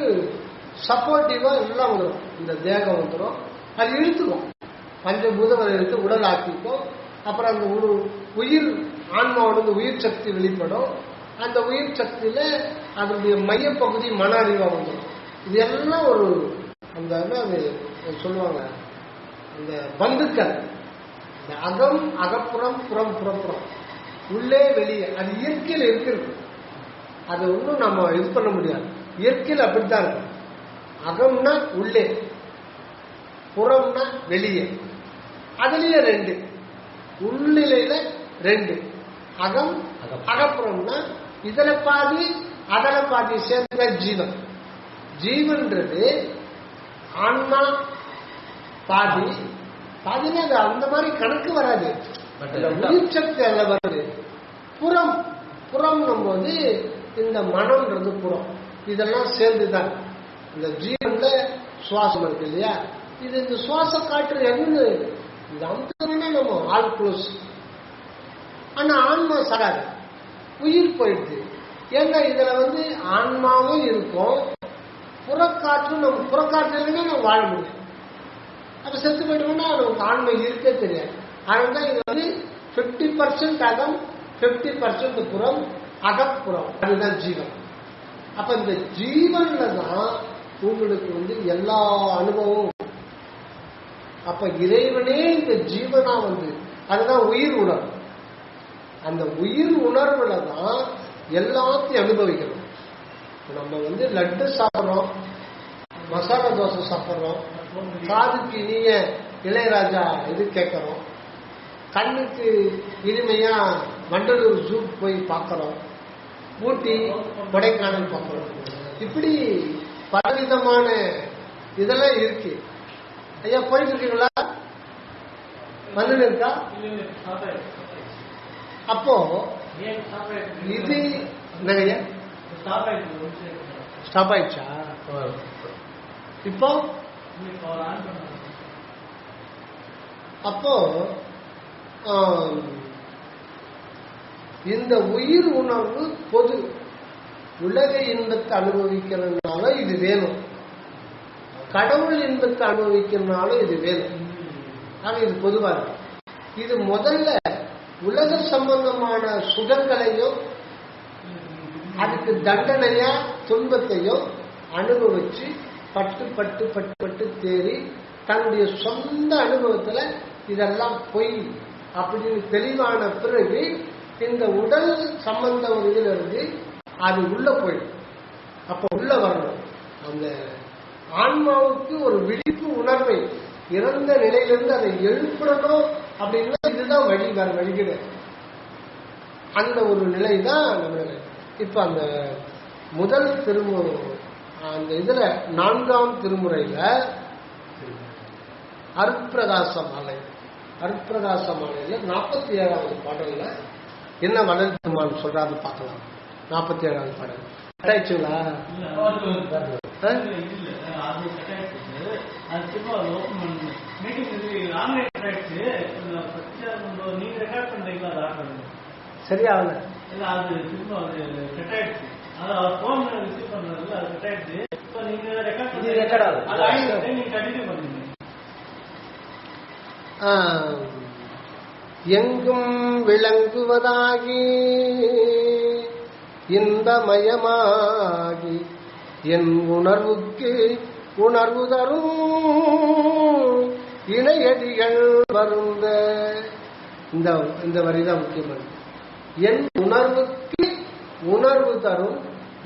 S1: சப்போர்ட்டிவா எல்லாம் வந்துடும். இந்த தேகம் வந்துடும், அது இழுத்துக்கும், பஞ்சபூதங்களை எடுத்து உடல் ஆக்கிக்கும். அப்புறம் அந்த உயிர் ஆன்மாவோட உயிர் சக்தி வெளிப்படும். அந்த உயிர் சக்தியில அதனுடைய மையப்பகுதி மன அறிவா வந்துடும். இது எல்லாம் ஒரு அந்த அது சொல்லுவாங்க அந்த பந்துக்கள், இந்த அகம் அகப்புறம் புறம் புறப்புறம் உள்ளே வெளியே, அது இயற்கையில் இருக்கிறது. அது ஒன்றும் நம்ம இது பண்ண முடியாது, இயற்கையில் அப்படித்தான் இருக்கு. அகம்னா உள்ளே, புறம்னா வெளியே. அதுலயே 2 உள்நிலையில 2 அகம் அகப்புறம்னா இதுல பாதி அதல பாதி சேர்ந்த ஜீவன். ஜீவன்றது ஆன்மா பாதி பாதினா அது அந்த மாதிரி கணக்கு வராது, உயிர் சக்தி அதில் வருது. புறம் புறம்னும் போது இந்த மனம்ன்றது புறம், இதெல்லாம் சேர்ந்துதான் இந்த ஜீவன்ல சுவாசம் இருக்கு இல்லையா, இது இந்த சுவாச காற்று எவ்வளவு இது அமுத்தம்னா நம்ம ஆல் க்ளோஸ். ஆனா ஆன்மா சராது, உயிர் போயிடுது. ஏன்னா இதுல ஆன்மாவும் இருக்கும், புறக்காற்று நம்ம புறக்காற்று இல்லைன்னா நம்ம வாழ முடியும். அப்ப செத்து போயிட்டோம்னா நமக்கு ஆன்மை இருக்கே தெரியாது. அதனால இது 50% அகம் 50% புறம், அகப்புறம், அதுதான் ஜீவன். அப்ப இந்த ஜீவன்ல தான் உங்களுக்கு எல்லா அனுபவமும். அப்ப இறைவனே இந்த ஜீவனா அதுதான் உயிர் உணர்வு. அந்த உயிர் உணர்வுல தான் எல்லாத்தையும் அனுபவிக்கணும். நம்ம லட்டு சாப்பிட்றோம், மசாலா தோசை சாப்பிட்றோம், காதுக்கு இனிய இளையராஜா இது கேட்கறோம், கண்ணுக்கு இனிமையா வண்டலூர் ஜூ போய் பார்க்கறோம், ஊட்டி கொடைக்கானல் பார்க்கறோம். இப்படி பலவிதமான இதெல்லாம் இருக்கு. ஐயா போயிட்டு இருக்கீங்களா? வந்து இருக்கா? அப்போ இது என்னங்கய்யா ஸ்டாப் ஆயிடுச்சா? இப்போ அப்போ இந்த உயிர் உணர்வு பொது. உலக இன்பத்தை அனுபவிக்கிறதுனால இது வேணும், கடவுள் இன்பத்தை அனுபவிக்கிறதுனால இது வேணும். ஆனா இது பொதுவாக இது முதல்ல உலக சம்பந்தமான சுகங்களையும் அதுக்கு தண்டனையா துன்பத்தையும் அனுபவிச்சு பட்டு பட்டு பட்டு பட்டு தேறி தன்னுடைய சொந்த அனுபவத்துல இதெல்லாம் பொய் அப்படின்னு தெளிவான பிறகு இந்த உடல் சம்பந்த ஒரு இதுல இருந்து அது உள்ள போயிடும். அப்ப உள்ள வரணும். அந்த ஆன்மாவுக்கு ஒரு விழிப்பு உணர்வை இறந்த நிலையிலிருந்து அதை எழுப்பணும் அப்படின்னா இதுதான் வழி, வேற வழி கிடையாது. அந்த ஒரு நிலை தான் நம்மளுக்கு. இப்ப அந்த முதல் திருமுறை அந்த இதுல 4ஆம் திருமுறையில அருட்பிரகாச மாலை, அருட்பிரகாச மாலையில 47வது பாடல்ல என்ன வளர் பெருமான் சொல்றாரு பார்க்கலாம். 47வது பாடல் ஆயிடுச்சுங்களா? சரியாகல. எங்கும் விளங்குவதாகி இன்பமயமாகி என் உணர்வுக்கு உணர்வு தரும் இணையடிகள் வருந்த. இந்த வரிதான் முக்கியமானது. என் உணர்வுக்கு உணர்வு தரும்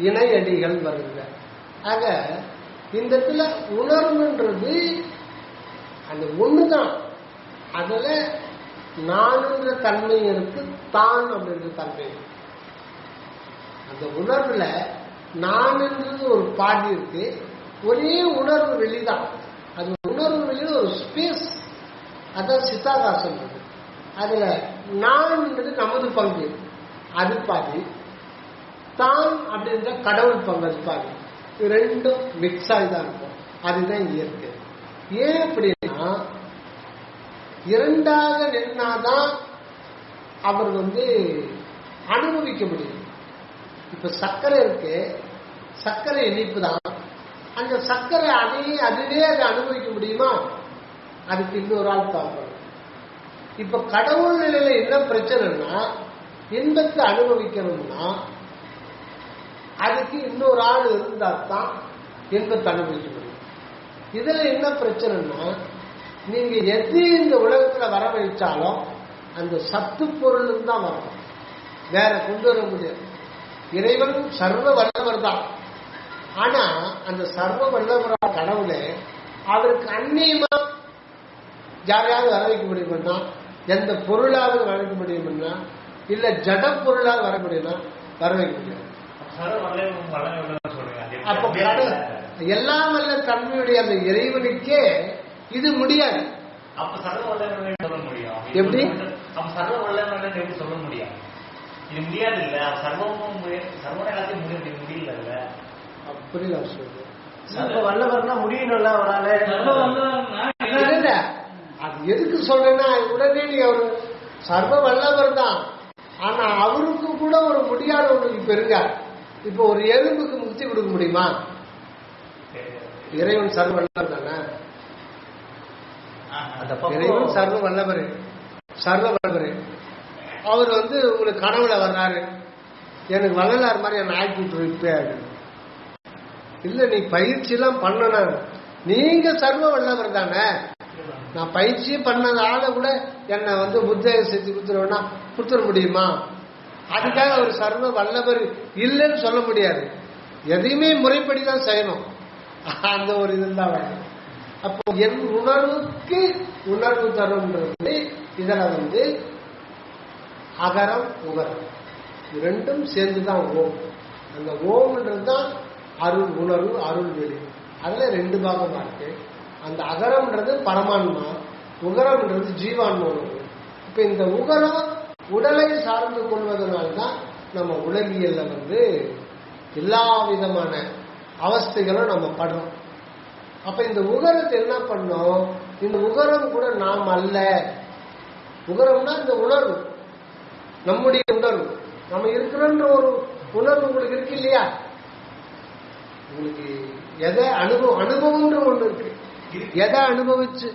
S1: இணையடிகள் வருங்க. ஆக இந்த இடத்துல உணர்வுன்றது அந்த ஒண்ணுதான். அதுல நான்ன்ற தன்மை இருக்கு, தான் அப்படின்ற தன்மை இருக்கு. அந்த உணர்வுல நான்ன்றது ஒரு பாதி இருக்கு, ஒரே உணர்வு வெளிதான். அது உணர்வு வெளியில ஒரு ஸ்பேஸ், அதான் சித்தாகாசம். அதுல நான்ன்றது நமது பங்கு, அது பாதி. தான் அப்படின்ற கடவுள் பங்கு, அது பாதி. இது ரெண்டும் மிக்ஸ் ஆகிதான் இருக்கும். அதுதான் இயற்கை. ஏன் அப்படின்னா இரண்டாக நின்னாதான் அவர் அனுபவிக்க முடியும். இப்ப சர்க்கரை இருக்கு, சர்க்கரை இனிப்பு தான். அந்த சர்க்கரை அதுவே அதை அனுபவிக்க முடியுமா? அதுக்கு இன்னொரு ஆள் தேவைப்படும். இப்ப கடவுள் நிலையில என்ன பிரச்சனைனா, இன்பத்தை அனுபவிக்கணும்னா அதுக்கு இன்னொரு ஆள் இருந்தா தான் இன்பத்தை அனுபவிக்க முடியும். இதுல என்ன பிரச்சனைனா, நீங்க எது இந்த உலகத்துல வர வைச்சாலும் அந்த சத்து பொருள் தான் வரணும், வேற கொண்டு வர முடியாது. இறைவன் சர்வ வல்லவர் தான். ஆனா அந்த சர்வ வல்லவரான கடவுளே அவருக்கு அந்நியமா யாரையாவது வர வைக்க முடியும்னா, எந்த பொருளாவது வர வைக்க முடியும்னா, இல்ல ஜட பொருளாவது வர முடியும்னா வர வைக்க முடியாது. அப்ப எல்லாம் வல்ல தன்மையுடைய அந்த இறைவனுக்கே இது முடியாது.
S3: அப்ப சர்வ வல்லவன் சொல்ல முடியும்.
S1: எப்படி?
S3: அப்ப சர்வ வல்லவன் எப்படி சொல்ல முடியும்? இது முடியாது இல்ல. சர்வமும் சர்வம் எல்லாத்தையும் முடியல இல்ல.
S1: அப்படி நான் சொல்றேன்.
S2: சர்வ வல்லவர்னா முடியணும்ல அவரால.
S1: இல்ல, அது எதுக்கு சொல்றேன்னா, உடனே நீ அவரு சர்வ வல்லவர் தான், ஆனா அவருக்கு கூட ஒரு முடியாத ஒன்று பெருங்க. இப்போ ஒரு எறும்புக்கு முக்தி கொடுக்க முடியுமா? இறைவன் சர்வ வல்லவர் தானே. இறைவன் சர்வ வல்லவர், சர்வ வல்லவர். அவர் உங்களுக்கு கனவுல வர்றாரு, எனக்கு வள்ளலார் மாதிரி என்ன ஆக்கி விட்டுருப்பாரு. இல்ல, நீ பயிற்சி எல்லாம் பண்ணணும். நீங்க சர்வ வல்லவர் தானே. நான் பயிற்சியே பண்ணதால கூட என்னை புத்தக செஞ்சு கொடுத்துருவேன்னா கொடுத்துட முடியுமா? அதுக்காக அவர் சர்வ வல்லவர் இல்லைன்னு சொல்ல முடியாது. எதையுமே முறைப்படிதான் செய்யணும். அந்த ஒரு இதுதான் வேணும். அப்போ என் உணர்வுக்கு உணர்வு தரும்ன்றது இதுல அகரம் உகரம் ரெண்டும் சேர்ந்துதான் ஓம். அந்த ஓம்ன்றது தான் அருள் உணர்வு, அருள் வெளி. அதுல ரெண்டு பாகமா இருக்கு. அந்த அகரம்ன்றது பரமான்மா, உகரம்ன்றது ஜீவான்மா உணர்வு. இப்ப இந்த உகரம் உடலை சார்ந்து கொள்வதனால்தான் நம்ம உலகியல்ல எல்லா விதமான அவஸ்தைகளும் நம்ம படுறோம். அப்ப இந்த உகரத்தை என்ன பண்ணோம்? இந்த உகரம் கூட நாம் அல்ல. உகரம்னா இந்த உணர்வு, நம்முடைய உணர்வு, நம்ம இருக்கிறோன்ற ஒரு உணர்வு உங்களுக்கு இருக்கு இல்லையா? உங்களுக்கு எதை அனுபவம்ன்ற ஒண்ணு இருக்கு. எதை அனுபவிச்சு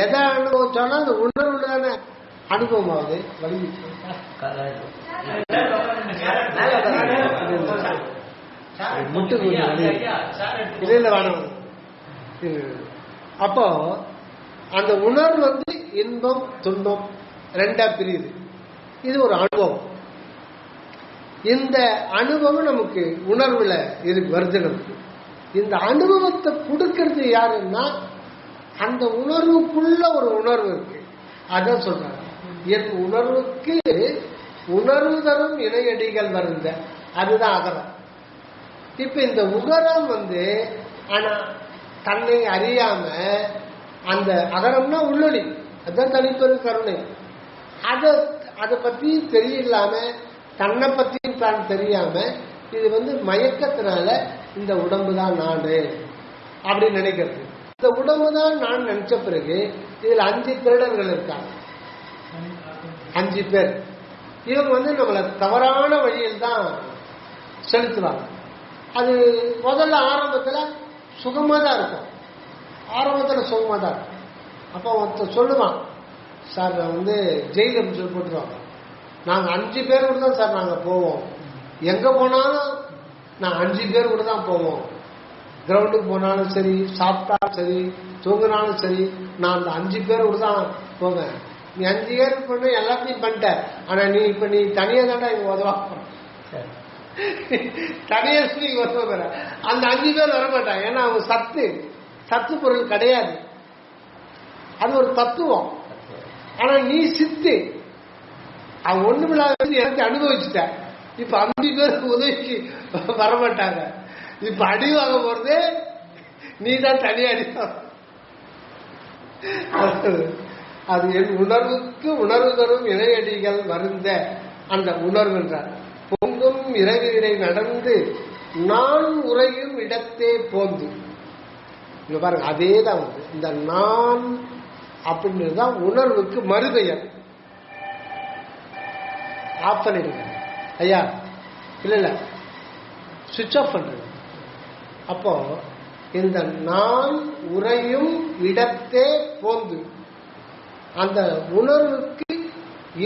S1: எதை அனுபவிச்சாலும் அந்த உணர்வு தானே அனுபவம் ஆகுது. வழி முட்டு இல்ல வேணும். அப்போ அந்த உணர்வு இன்பம் துன்பம் ரெண்டா பிரியுது. இது ஒரு அனுபவம். இந்த அனுபவம் நமக்கு உணர்வுல வருது. நமக்கு இந்த அனுபவத்தை கொடுக்கறது யாருன்னா, அந்த உணர்வுக்குள்ள ஒரு உணர்வு இருக்கு. அதான் சொல்றாங்க, என் உணர்வுக்கு உணர்வு தரும் இணையடிகள் வருந்த. அதுதான் அகரம். இப்ப இந்த உகரம் ஆனா தன்னை அறியாம, அந்த அகரம்னா உள்ளொளி, அதுதான் தனிப்பெரு கருணை. அதை பத்தி தெரியலாம, தன்னை பத்தியும் தான் தெரியாம, இது மயக்கத்தினால இந்த உடம்பு தான் நாடு அப்படின்னு நினைக்கிறது. இந்த உடம்பு தான் நான் நினைச்ச பிறகு இதுல 5 திருடர்கள் இருக்காங்க. 5 பேர். இவங்க நம்மளை தவறான வழியில் தான் செலுத்துவாங்க. அது முதல்ல ஆரம்பத்துல சுகமா தான் இருக்கும். ஆரம்பத்துல சுகமா தான் இருக்கும். அப்போ ஒருத்தர் சொல்லுவான், சார் நான் ஜெயிலுக்கு சொல்லி போட்டுருவாங்க, நாங்க 5 பேர் கூட தான் சார் நாங்க போவோம். எங்க போனாலும் நான் 5 பேர் கூட தான் போவோம். கிரவுண்டுக்கு போனாலும் சரி, சாப்பிட்டாலும் சரி, தூங்கினாலும் சரி, நான் அந்த 5 பேர் கூட தான் போவேன். நீ 5 பேர் பண்ண எல்லாத்தையும் பண்ணிட்ட, ஆனா நீ தனியா தாண்டா இங்க உதவா, தனியா நீங்க உதவ பெற. அந்த 5 பேர் வரமாட்டாங்க. ஏன்னா அவங்க சத்து பொருள் கிடையாது. அது ஒரு தத்துவம். ஆனா நீ சித்து, அவன் ஒண்ணுமில்லாத எனக்கு அனுபவிச்சுட்ட. இப்ப 5 பேருக்கு உதவிக்கு வரமாட்டாங்க. இப்ப அடி வாங்க போறது நீ தான் தனியா அடி. அது என் உணர்வுக்கு உணர்வு தரும் இணையடிகள் வருந்த. அந்த உணர்வு என்றார். பொங்கும் இரவிடை நடந்து நான் உறையும் இடத்தே போந்து. இங்க பாருங்க, அதே தான் இந்த நான் அப்படின்றது தான் உணர்வுக்கு மறுபெயர். ஆஃப் பண்ணிடுங்க ஐயா, இல்ல சுவிட்ச் ஆஃப் பண்றது. அப்போ இந்த நான் உறையும் இடத்தே போந்து, அந்த உணர்வுக்கு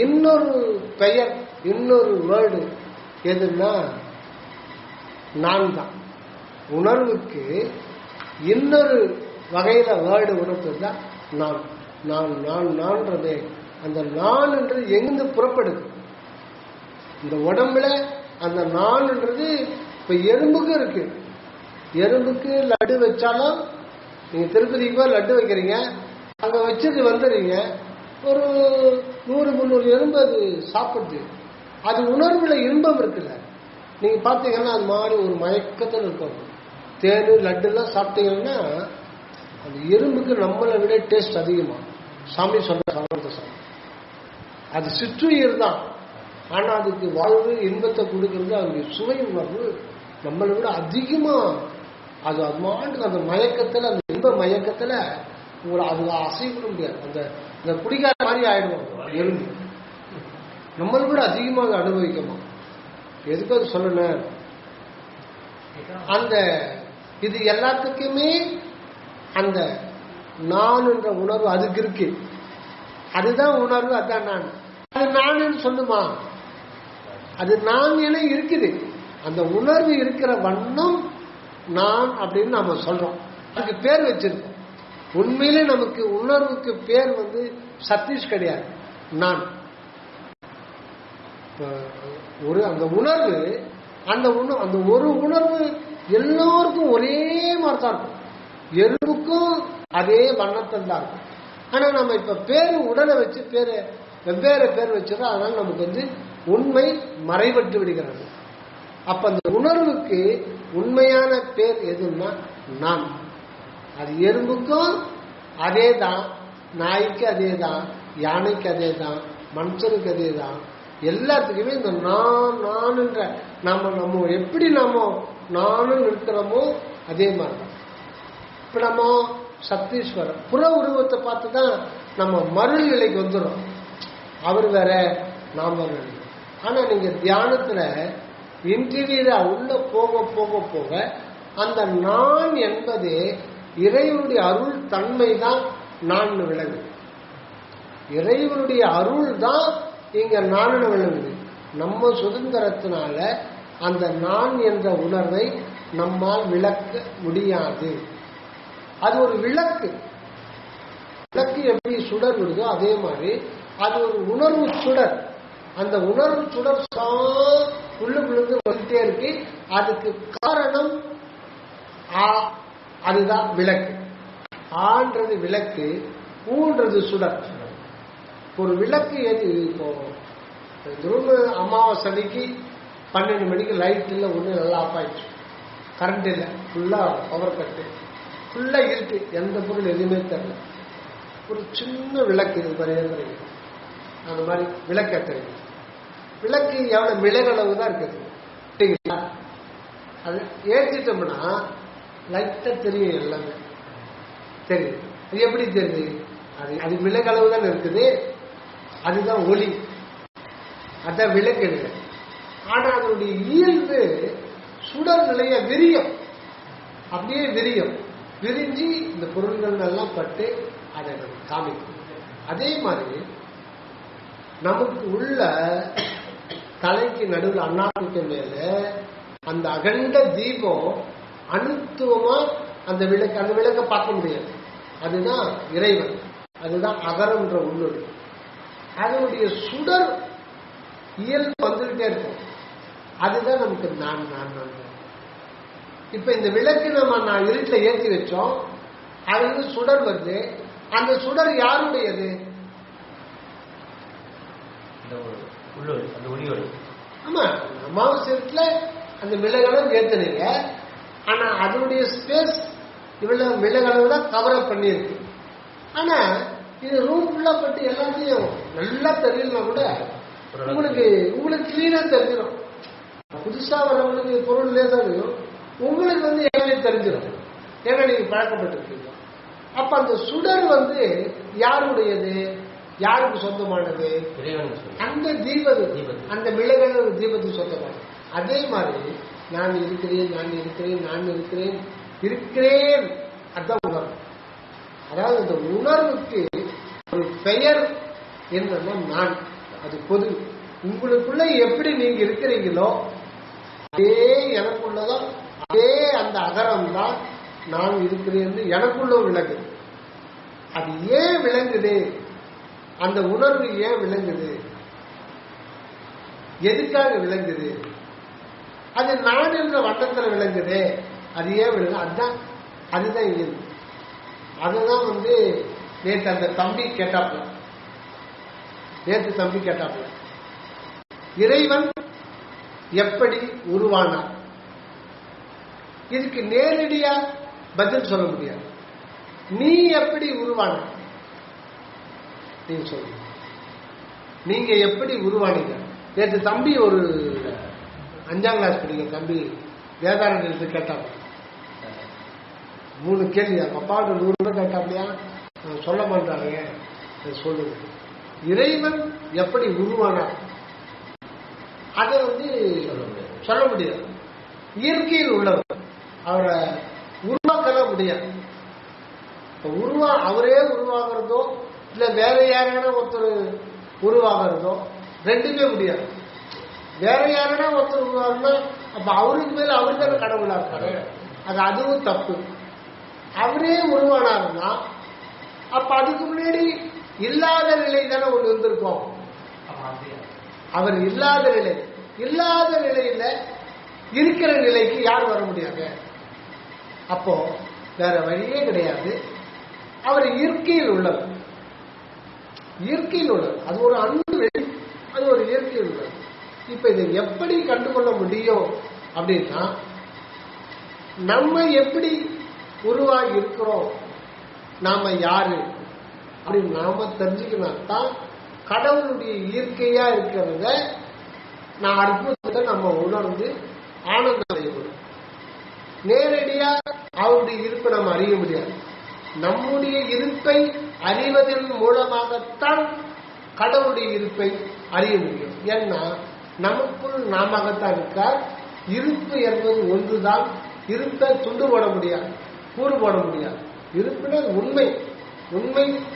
S1: இன்னொரு பெயர், இன்னொரு வேர்டு எதுன்னா நான் தான். உணர்வுக்கு இன்னொரு வகையில வேர்டு உணர்வு தான் நான். நான் நான் நான்றதே, அந்த நான் என்றது எங்கிருந்து புறப்படுது? இந்த உடம்புல அந்த நான்ன்றது இப்ப எறும்புக்கு இருக்கு. எறும்புக்கு லட்டு வச்சாலும் நீங்க திருப்பதிக்கு போய் லட்டு வைக்கிறீங்க, அங்க வச்சுட்டு வந்துடுறீங்க, ஒரு 100-300 எறும்பு அது சாப்பிடுது. அது உணர்வுல இன்பம் இருக்குல்ல, நீங்க பாத்தீங்கன்னா அது மாதிரி ஒரு மயக்கத்தில் இருக்கும். தேனு லட்டு எல்லாம் சாப்பிட்டீங்கன்னா அந்த எறும்புக்கு நம்மளை விட டேஸ்ட் அதிகமா. சாமி சொல்ற சாமி அது சிற்றுயிர் தான், ஆனா அதுக்கு வாழ்வு இன்பத்தை கொடுக்கறது அவருடைய சுவை உணர்வு நம்மளை விட அதிகமா. அது அது மாட்டுக்கு அந்த மயக்கத்துல, அந்த இன்ப மயக்கத்துல உங்களை அது அசைவிட முடியாது. அந்த குடிகார மாதிரி ஆயிடுவாங்க எறும்பு. நம்மளை விட அதிகமாக அனுபவிக்கமா. எதுக்கு அது சொல்லணும், அந்த இது எல்லாத்துக்குமே அந்த நான் என்ற உணர்வு அதுக்கு இருக்கு. அதுதான் உணர்வு, அதுதான் நான். அது நான் சொல்லுமா, அது நான் என இருக்குது. அந்த உணர்வு இருக்கிற வண்ணம் நான் அப்படின்னு நாம சொல்றோம். அதுக்கு பேர் வச்சிருக்கோம். உண்மையிலே நமக்கு உணர்வுக்கு பேர் சதீஷ் கிடையாது, நான். ஒரு அந்த உணர்வு, அந்த ஒரு உணர்வு எல்லோருக்கும் ஒரே மாதிரி தான் இருக்கும். எறும்புக்கும் அதே வண்ணத்தில் தான் இருக்கும். ஆனா நம்ம இப்ப பேரு உடலை வச்சு பேரு வெவ்வேறு பேர் வச்சிடறோம். அதனால நமக்கு உண்மை மறைபட்டு விடுகிறது. அப்ப அந்த உணர்வுக்கு உண்மையான பேர் எதுன்னா நான். அது எறும்புக்கும் அதே தான், நாய்க்கு அதே தான், யானைக்கு அதே தான், மனுஷனுக்கு அதே தான். எல்லாத்துக்குமே இந்த நான் என்ற நம்ம எப்படி நானும் இருக்கிறோமோ அதே மாதிரி தான். இப்ப நம்ம சத்தீஸ்வரர் புற உருவத்தை பார்த்து தான் நம்ம மருள் நிலைக்கு வந்துடும். அவர் வேற, நாம் வேற. ஆனா நீங்க தியானத்துல இன்டீரியரா உள்ள போக போக போக அந்த நான் என்பது இறைவனுடைய அருள் தன்மை தான் நான் விளங்குது. இறைவனுடைய அருள் தான் இங்க நான் விளங்குது. நம்ம சுதந்திரத்தினால அந்த நான் என்ற உணர்வை நம்மால் விளக்க முடியாது. அது ஒரு விளக்கு. விளக்கு எப்படி சுடர் விடுதோ அதே மாதிரி அது ஒரு உணர்வு சுடர். அந்த உணர்வு சுடர் உள்ளுக்குள்ளது வந்துட்டே இருக்கு. அதுக்கு காரணம் அதுதான் விளக்கு. ஆன்றது விளக்கு, ஊன்றது சுடர். ஒரு விளக்கு இப்போ அமாவாசைக்கு 12 மணிக்கு லைட் இல்லை, ஒண்ணு நல்லா ஆஃப் ஆயிடுச்சு, கரண்ட் இல்லை, ஃபுல்லா பவர் கட்டு, ஃபுல்லா இருக்கு, எந்த பொருள் எதுவுமே தெரியல. ஒரு சின்ன விளக்கு இது மாதிரி அந்த மாதிரி விளக்கேற்றுறது. விளக்கு எவ்வளவு மிளகளவு தான் இருக்குது. அது ஏற்றிட்டோம்னா லைட்டா தெரியும், எல்லாமே தெரியும். அது எப்படி தெரியுது? அது மிளகளவு தான் இருக்குது. அதுதான் ஒளி, அதான் விளக்கு. ஆனா அதனுடைய இயல்பு சுடர் நிலைய விரியம், அப்படியே விரியம், விரிஞ்சு இந்த பொருள்கள் எல்லாம் பட்டு அதை காமிக்கும். அதே மாதிரி நமக்கு உள்ள தலைக்கு நடுவில் அண்ணாவுக்கு மேல அந்த அகண்ட தீபம் அனுத்துவமா அந்த விளக்க பார்க்க முடியாது. அதுதான் இறைவன், அதுதான் அகரம்ன்ற உள்ளொளி. அதனுடைய சுடர் இயல்பு வந்துகிட்டே இருக்கும். அதுதான் நமக்கு நான். இப்ப இந்த விளக்கு நான் இருட்டில் ஏற்றி வச்சோம், அது சுடர் வருது. அந்த சுடர் யாருடையது? ஆமா, அமாவாசைல அந்த மிளகளவு ஏத்துனீங்க. ஆனா அதனுடைய ஸ்பேஸ் இவ்வளவு மிளகளவு தான் கவர் அப் பண்ணியிருக்கு. ஆனா இது ரூம் ஃபுல்லா பட்டு எல்லாத்தையும் நல்லா தெரியலனா கூட உங்களுக்கு கிளீனா தெரிஞ்சிடும். புதுசா வரவங்களுக்கு பொருள் லேசாகும், உங்களுக்கு எல்லாமே தெரிஞ்சிடும். ஏன்னா நீங்க பழக்கப்பட்டிருக்கீங்க. அப்ப அந்த சுடர் யாருடையது? யாருக்கு சொந்தமானது? அந்த தீபது, அந்த மிளகளவு தீபத்துக்கு சொந்தமானது. அதே மாதிரி நான் இருக்கிறேன் அதான் உணர்வு. அதாவது இந்த உணர்வுக்கு ஒரு பெயர் என்னன்னா நான். அது பொது. உங்களுக்குள்ள எப்படி நீங்க இருக்கிறீங்களோ அதே எனக்குள்ளதான், அதே அந்த அகரம் தான் நான் இருக்கிறேன் எனக்குள்ள விளங்குது. அது ஏன் விளங்குது? அந்த உணர்வு ஏன் விளங்குது? எதுக்காக விளங்குது? அது நான் என்ற வட்டத்தில் விளங்குது. அதையே விடுங்க. அதுதான் இயல்பு. அதுதான் நேற்று அந்த தம்பி கேட்டாப்புல, இறைவன் எப்படி உருவானார்? இதுக்கு நேரடியா பதில் சொல்ல முடியாது. நீ எப்படி உருவான? நீங்க சொல்லுங்க, நீங்க எப்படி உருவானீங்க? நேற்று தம்பி ஒரு 5ஆம் கிளாஸ் படிக்கிற தம்பி வேதாரண்யத்தை கேட்டாங்க. 3 கேள்வி. அப்பாவோட 100 ரூபாய் கேட்டாப்லையா? சொல்ல மாட்டாங்க. சொல்லுங்க, இறைவன் எப்படி உருவானார்? அதை சொல்ல முடியாது. இயற்கையில் உள்ளவர், அவரை உருவாக்கலாம் முடியாது. அவரே உருவாகிறதோ இல்ல வேற யாரான ஒருத்தர் உருவாகிறதோ ரெண்டுமே முடியாது. வேற யாரான ஒருத்தர் உருவாகுனா அப்ப அவருக்கு மேல அவரு தானே கடவுளா இருக்காரு. அதுவும் தப்பு. அவரே உருவானாருன்னா அப்ப அதுக்கு முன்னாடி இல்லாத நிலை தானே ஒண்ணு இருந்திருக்கும். அவர் இல்லாத நிலையில இருக்கிற நிலைக்கு யார் வர முடியாது. அப்போ வேற வழியே கிடையாது. அவர் இயற்கையில் உள்ளவர். அது ஒரு அன்பு, அது ஒரு இயற்கையில் உள்ளது. இப்ப இதை எப்படி கண்டுகொள்ள முடியும் அப்படின்னா, நம்ம எப்படி உருவாகி இருக்கிறோம், நாம யாரு அப்படின்னு நாம தெரிஞ்சுக்கணும் தான் கடவுளுடைய இயற்கையா இருக்கிறத நான் அற்புதத்தை நம்ம உணர்ந்து ஆனந்தம் அடையணும். நேரடியா அவருடைய இருப்பை நம்ம அறிய முடியாது. நம்முடைய இருப்பை அறிவதன் மூலமாகத்தான் கடவுளுடைய இருப்பை அறிய முடியும். ஏன்னா நமக்குள் நாமத்தான் இருக்கார். இருப்பு என்பது ஒன்றுதான். இருப்பை துண்டு போட முடியாது, கூறு போட முடியாது. இருப்பினர் உண்மை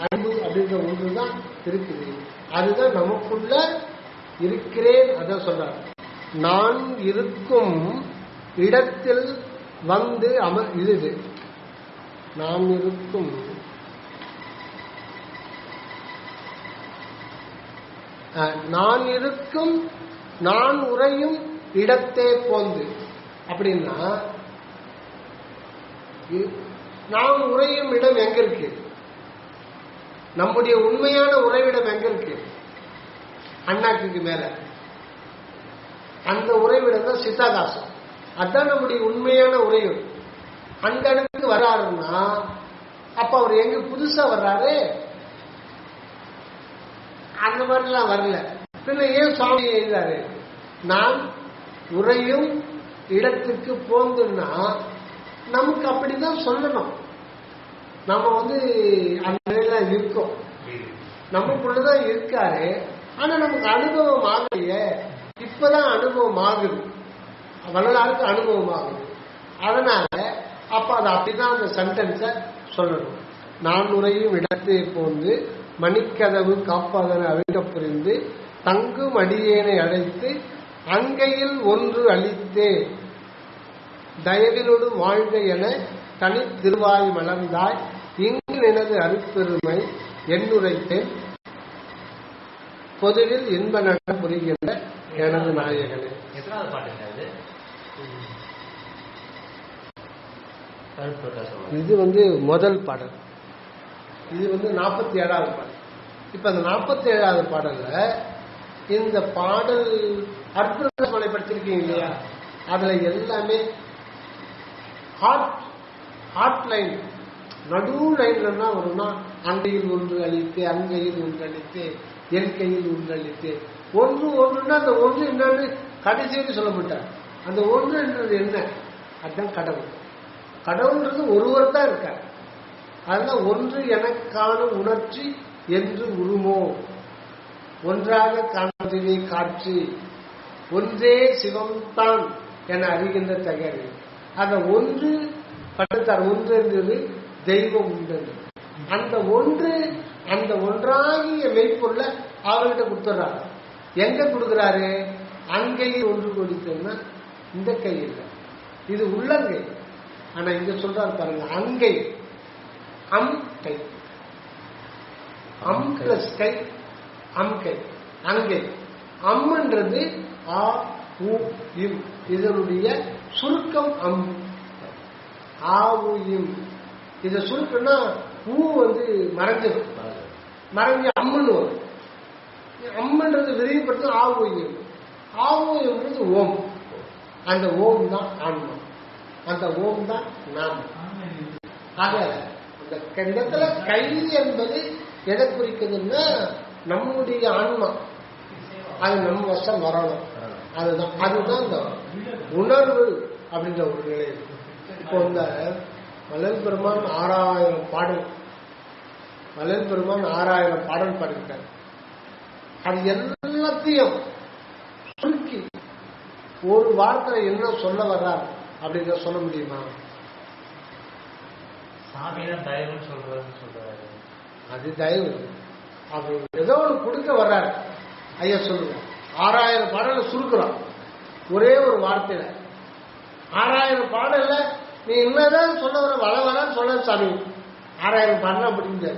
S1: அன்பு அப்படின்ற ஒன்றுதான் இருக்குது. அதுதான் நமக்குள்ள இருக்கிறேன். அதான் சொல்றார், நான் இருக்கும் இடத்தில் இது நான் இருக்கும் நான் உறையும் இடத்தே போந்து. அப்படின்னா நாம் உறையும் இடம் எங்க இருக்கு? நம்முடைய உண்மையான உறைவிடம் எங்க இருக்கு? அண்ணாக்கு மேல அந்த உறைவிடம் தான் சித்தாகாசம். அதுதான் நம்முடைய உண்மையான உறைவிடம். அந்த இடத்துக்கு வர்றாருன்னா அப்ப அவர் எங்க புதுசா வர்றாரு? அந்த மாதிரிலாம் வரல. பின்ன ஏன் சுவாமி எழுதாரு நான் உறையும் இடத்துக்கு போந்துன்னா? நமக்கு அப்படிதான் சொல்லணும். நம்ம அந்த நிலையில இருக்கோம், நமக்குள்ளதான் இருக்காரு. ஆனா நமக்கு அனுபவம் ஆகலையே. இப்பதான் அனுபவம் ஆகுது, வரலாறுக்கு அனுபவம் ஆகுது. அதனால அப்ப அது அப்படிதான் அந்த சென்டென்ஸ சொல்லணும். நான் உறையும் இடத்தை போந்து மணிக்கதவு காப்பாதன அவிட புரிந்து தங்கும் அடியேனை அழைத்து அங்கையில் ஒன்று அளித்தே தயவினோடு வாழ்க என தனி திருவாய் மலர்ந்தாய் இங்கு எனது அருப்பெருமை என்னுரைத்தேன் பொதுவில் இன்ப நட புரிகின்ற எனது நாயகனே.
S3: எத்தனாவது பாட்டுங்க
S1: இது? இது முதல் பாடல். இது 47வது பாடல். இப்ப அந்த 47வது பாடல்ல இந்த பாடல் அற்புத மலை படிச்சிருக்கீங்க இல்லையா? அதுல எல்லாமே ஹார்ட் லைன், நடு லைன்ல வரும்னா அங்கையில் ஒன்று அளித்து, அங்கையில் ஒன்று அளித்து, என் கையில் ஒன்று அளித்து, ஒன்றுன்னா அந்த ஒன்று என்னன்னு கடைசின்னு சொல்ல மாட்டார். அந்த ஒன்றுன்றது என்ன? அதுதான் கடவுள். கடவுள்ன்றது ஒருவர் தான் இருக்கார். அதெல்லாம் ஒன்று எனக்கான உணர்ச்சி என்று உருமோ ஒன்றாக காண்பதுவே காட்சி ஒன்றே சிவம்தான் என அறிகின்ற தகவல். அந்த ஒன்று பட்டத்தார் ஒன்று என்பது தெய்வம் உண்டு. அந்த ஒன்று, அந்த ஒன்றாகிய மெய்ப்பொருள அவர்கிட்ட கொடுத்துறாரு. எங்க கொடுக்கிறாரு? அங்கையில் ஒன்று கொடுத்தோம்னா இந்த கை இல்லை, இது உள்ளங்கை. ஆனா இங்க சொல்றாரு பாருங்க, அங்கை கை, பிளஸ் கை, கை, அங்கை. அம்ன்றது ஆ உ இம், இதனுடைய சுருக்கம் ஆ ஊ இம். இதை சுருக்குன்னா ஊ வந்து மறைஞ்சிடும், மறைஞ்சு அம்முன்னு வரும். அம்முன்றது விரிவுபடுத்தும் ஆ ஊ இம். ஆ ஊ இம்ன்றது ஓம். அந்த ஓம் தான் ஆன்மா, அந்த ஓம் தான் நாம. ஆக இந்த இடத்துல கை என்பது எதை குறிக்குதுன்னா நம்முடைய ஆன்மா, அது நம்ம வசம் வரணும். அதுதான் இந்த உணர்வு அப்படின்ற ஒரு நிலை. இப்போ இந்த வள்ளல் பெருமான் 6000 பாடல், வள்ளல் பெருமான் 6000 பாடல் பாடியிருக்காரு. அது எல்லாத்தையும் சுருக்கி ஒரு வார்த்தை என்ன சொல்ல வர்றார் அப்படின்ற சொல்ல முடியுமா?
S3: சாமிதான் தயவுன்னு சொல்றாரு.
S1: அது தயவு. அவர் ஏதோ ஒரு கொடுக்க வர்றாரு. ஐயா சொல்லுங்க, 6000 பாடல சுருக்குறோம் ஒரே ஒரு வார்த்தையில. 6000 பாடல்ல நீ என்னதான் சொல்ல வர வள வரான்னு சொல்ல சாமி. 6000 பாடலாம் அப்படிங்க.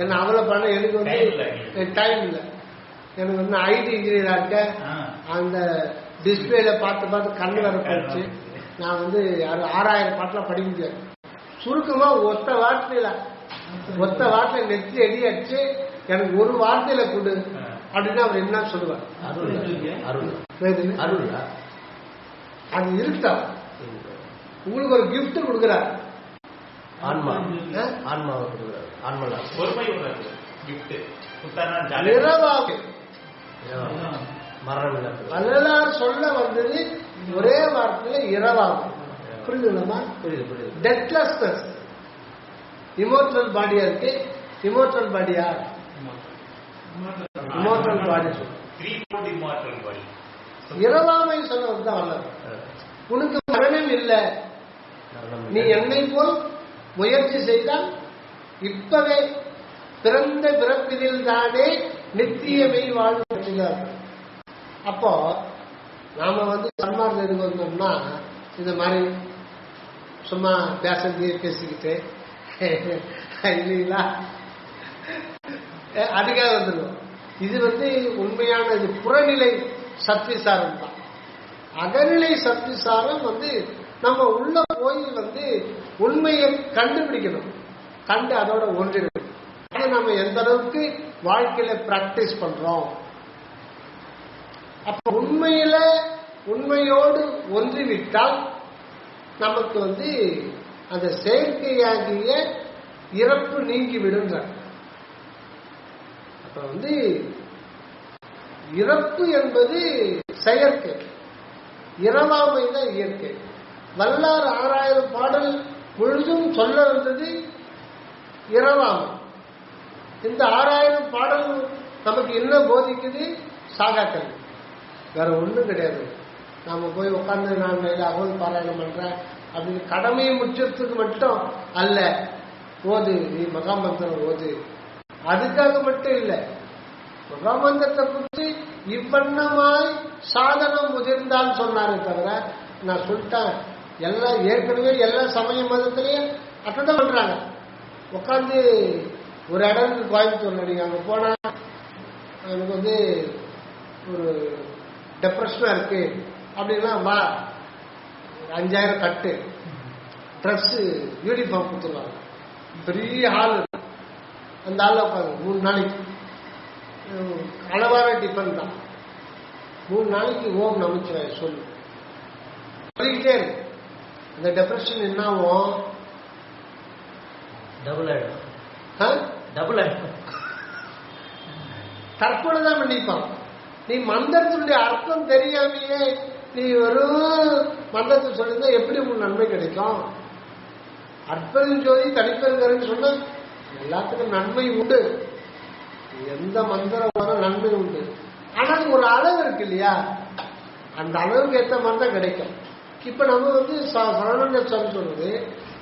S1: என்ன அவ்வளோ பாடல எனக்கு வந்து டைம் இல்லை. எனக்கு வந்து ஐடி இன்ஜினியரா இருக்க, அந்த டிஸ்பிளேல பார்த்து பார்த்து கண்ணு வர போச்சு. நான் வந்து 6000 பாட்டெல்லாம் படிக்க முடியாது. சுருக்கமா ஒத்த வார்த்தையில நெத்தி அடி அடிச்சு எனக்கு ஒரு வார்த்தையில கொடு அப்படின்னா அவர் என்ன சொல்லுவார்? அது இருக்கா? உங்களுக்கு ஒரு கிஃப்ட் கொடுக்கிறார். வள்ளலார் சொல்ல வந்தது ஒரே வார்த்தையில இரவாகும். புரியுதுங்களா? டெத்லெஸ்னஸ். இமோர்டல் பாடியா இருக்கு. இமோர்டல் பாடியா? இமோர்டல் பாடி. இரவாமை சொல்ல வந்தா வல்லவர். உனக்கு மரணம் இல்லை, நீ என்னை போல் முயற்சி செய்தால் இப்பவே பிறந்த பிறப்பிதில் தானே நித்தியமை வாழ்கிறார். அப்போ நாம வந்து சன்மார்க்கம் எதுக்கு வந்தோம்னா இந்த மாதிரி சும்மா பேசிக்கிட்டு இல்லைங்களா, அதுக்காக வந்துடுவோம். இது வந்து உண்மையான இது புறநிலை சத்விசாரம் தான். அகநிலை சத்விசாரம் வந்து நம்ம உள்ள போய் வந்து உண்மையை கண்டுபிடிக்கணும், கண்டு அதோட ஒன்றிடும். ஆனா நம்ம எந்த அளவுக்கு வாழ்க்கையில பிராக்டிஸ் பண்றோம். அப்ப உண்மையோடு ஒன்றிவிட்டால் நமக்கு வந்து அந்த செயற்கையாகிய இறப்பு நீங்கி விடுன்ற. அப்ப வந்து இறப்பு என்பது செயற்கை, இரவாமை தான் இயற்கை. வல்லார் 6000 பாடல் முழுதும் சொல்ல வந்தது இரவாமை. இந்த 6000 பாடல் நமக்கு என்ன போதிக்குது? சாகாக்கள், வேற ஒண்ணும் கிடையாது. நாம போய் உட்கார்ந்து நான் அகவல் பாராயணம் பண்றேன் அப்படின்னு கடமையை முற்றத்துக்கு மட்டும் அல்ல. ஓது, நீ மகாமந்திரம் ஓது, அதுக்காக மட்டும் இல்லை. மகாமந்திரத்தை குறித்து இவ்வண்ணமாய் சாதனம் முதிர்ந்தால் சொன்னாரே தவிர, நான் சொல்லிட்டேன் எல்லாம் ஏற்கனவே எல்லா சமய மதத்திலையும் அப்படிதான் பண்றாங்க. உட்காந்து ஒரு இடம் கோயம்புத்தூர்ல நீங்க அங்க போனா எனக்கு வந்து ஒரு டிப்ரெஷனா இருக்கு அப்படின்னா வா, 5000 கட்டு ட்ரெஸ் யூனிஃபார்ம் கொடுத்துருவாங்க. பெரிய ஹால், அந்த ஹாலில் உட்காந்து 3 நாளைக்கு அளவான டிஃபன் தான். 3 நாளைக்கு ஓம் நமச்சிவாய சொல்லு சொல்லிக்கிட்டே இருக்கு. அந்த டிப்ரெஷன் என்னாகும்?
S2: டபுள் ஆயிடும்.
S1: தற்கொலை தான் பண்ணிப்பான். நீ மந்திரத்தினுடைய அர்த்தம் தெரியாமையே நீ வெறும் மந்திரத்தை சொல்லியிருந்தா எப்படி உங்களுக்கு நன்மை கிடைக்கும்? அற்புதம் ஜோதி தனிப்பெருங்கன்னு சொன்னா எல்லாத்துக்கும் நன்மை உண்டு. எந்த மந்திரம் வர நன்மை உண்டு. ஆனால் ஒரு அளவு இருக்கு இல்லையா, அந்த அளவுக்கு ஏற்ற மாதிரி தான் கிடைக்கும். இப்ப நம்ம வந்து சரவண சாமி சொல்றது,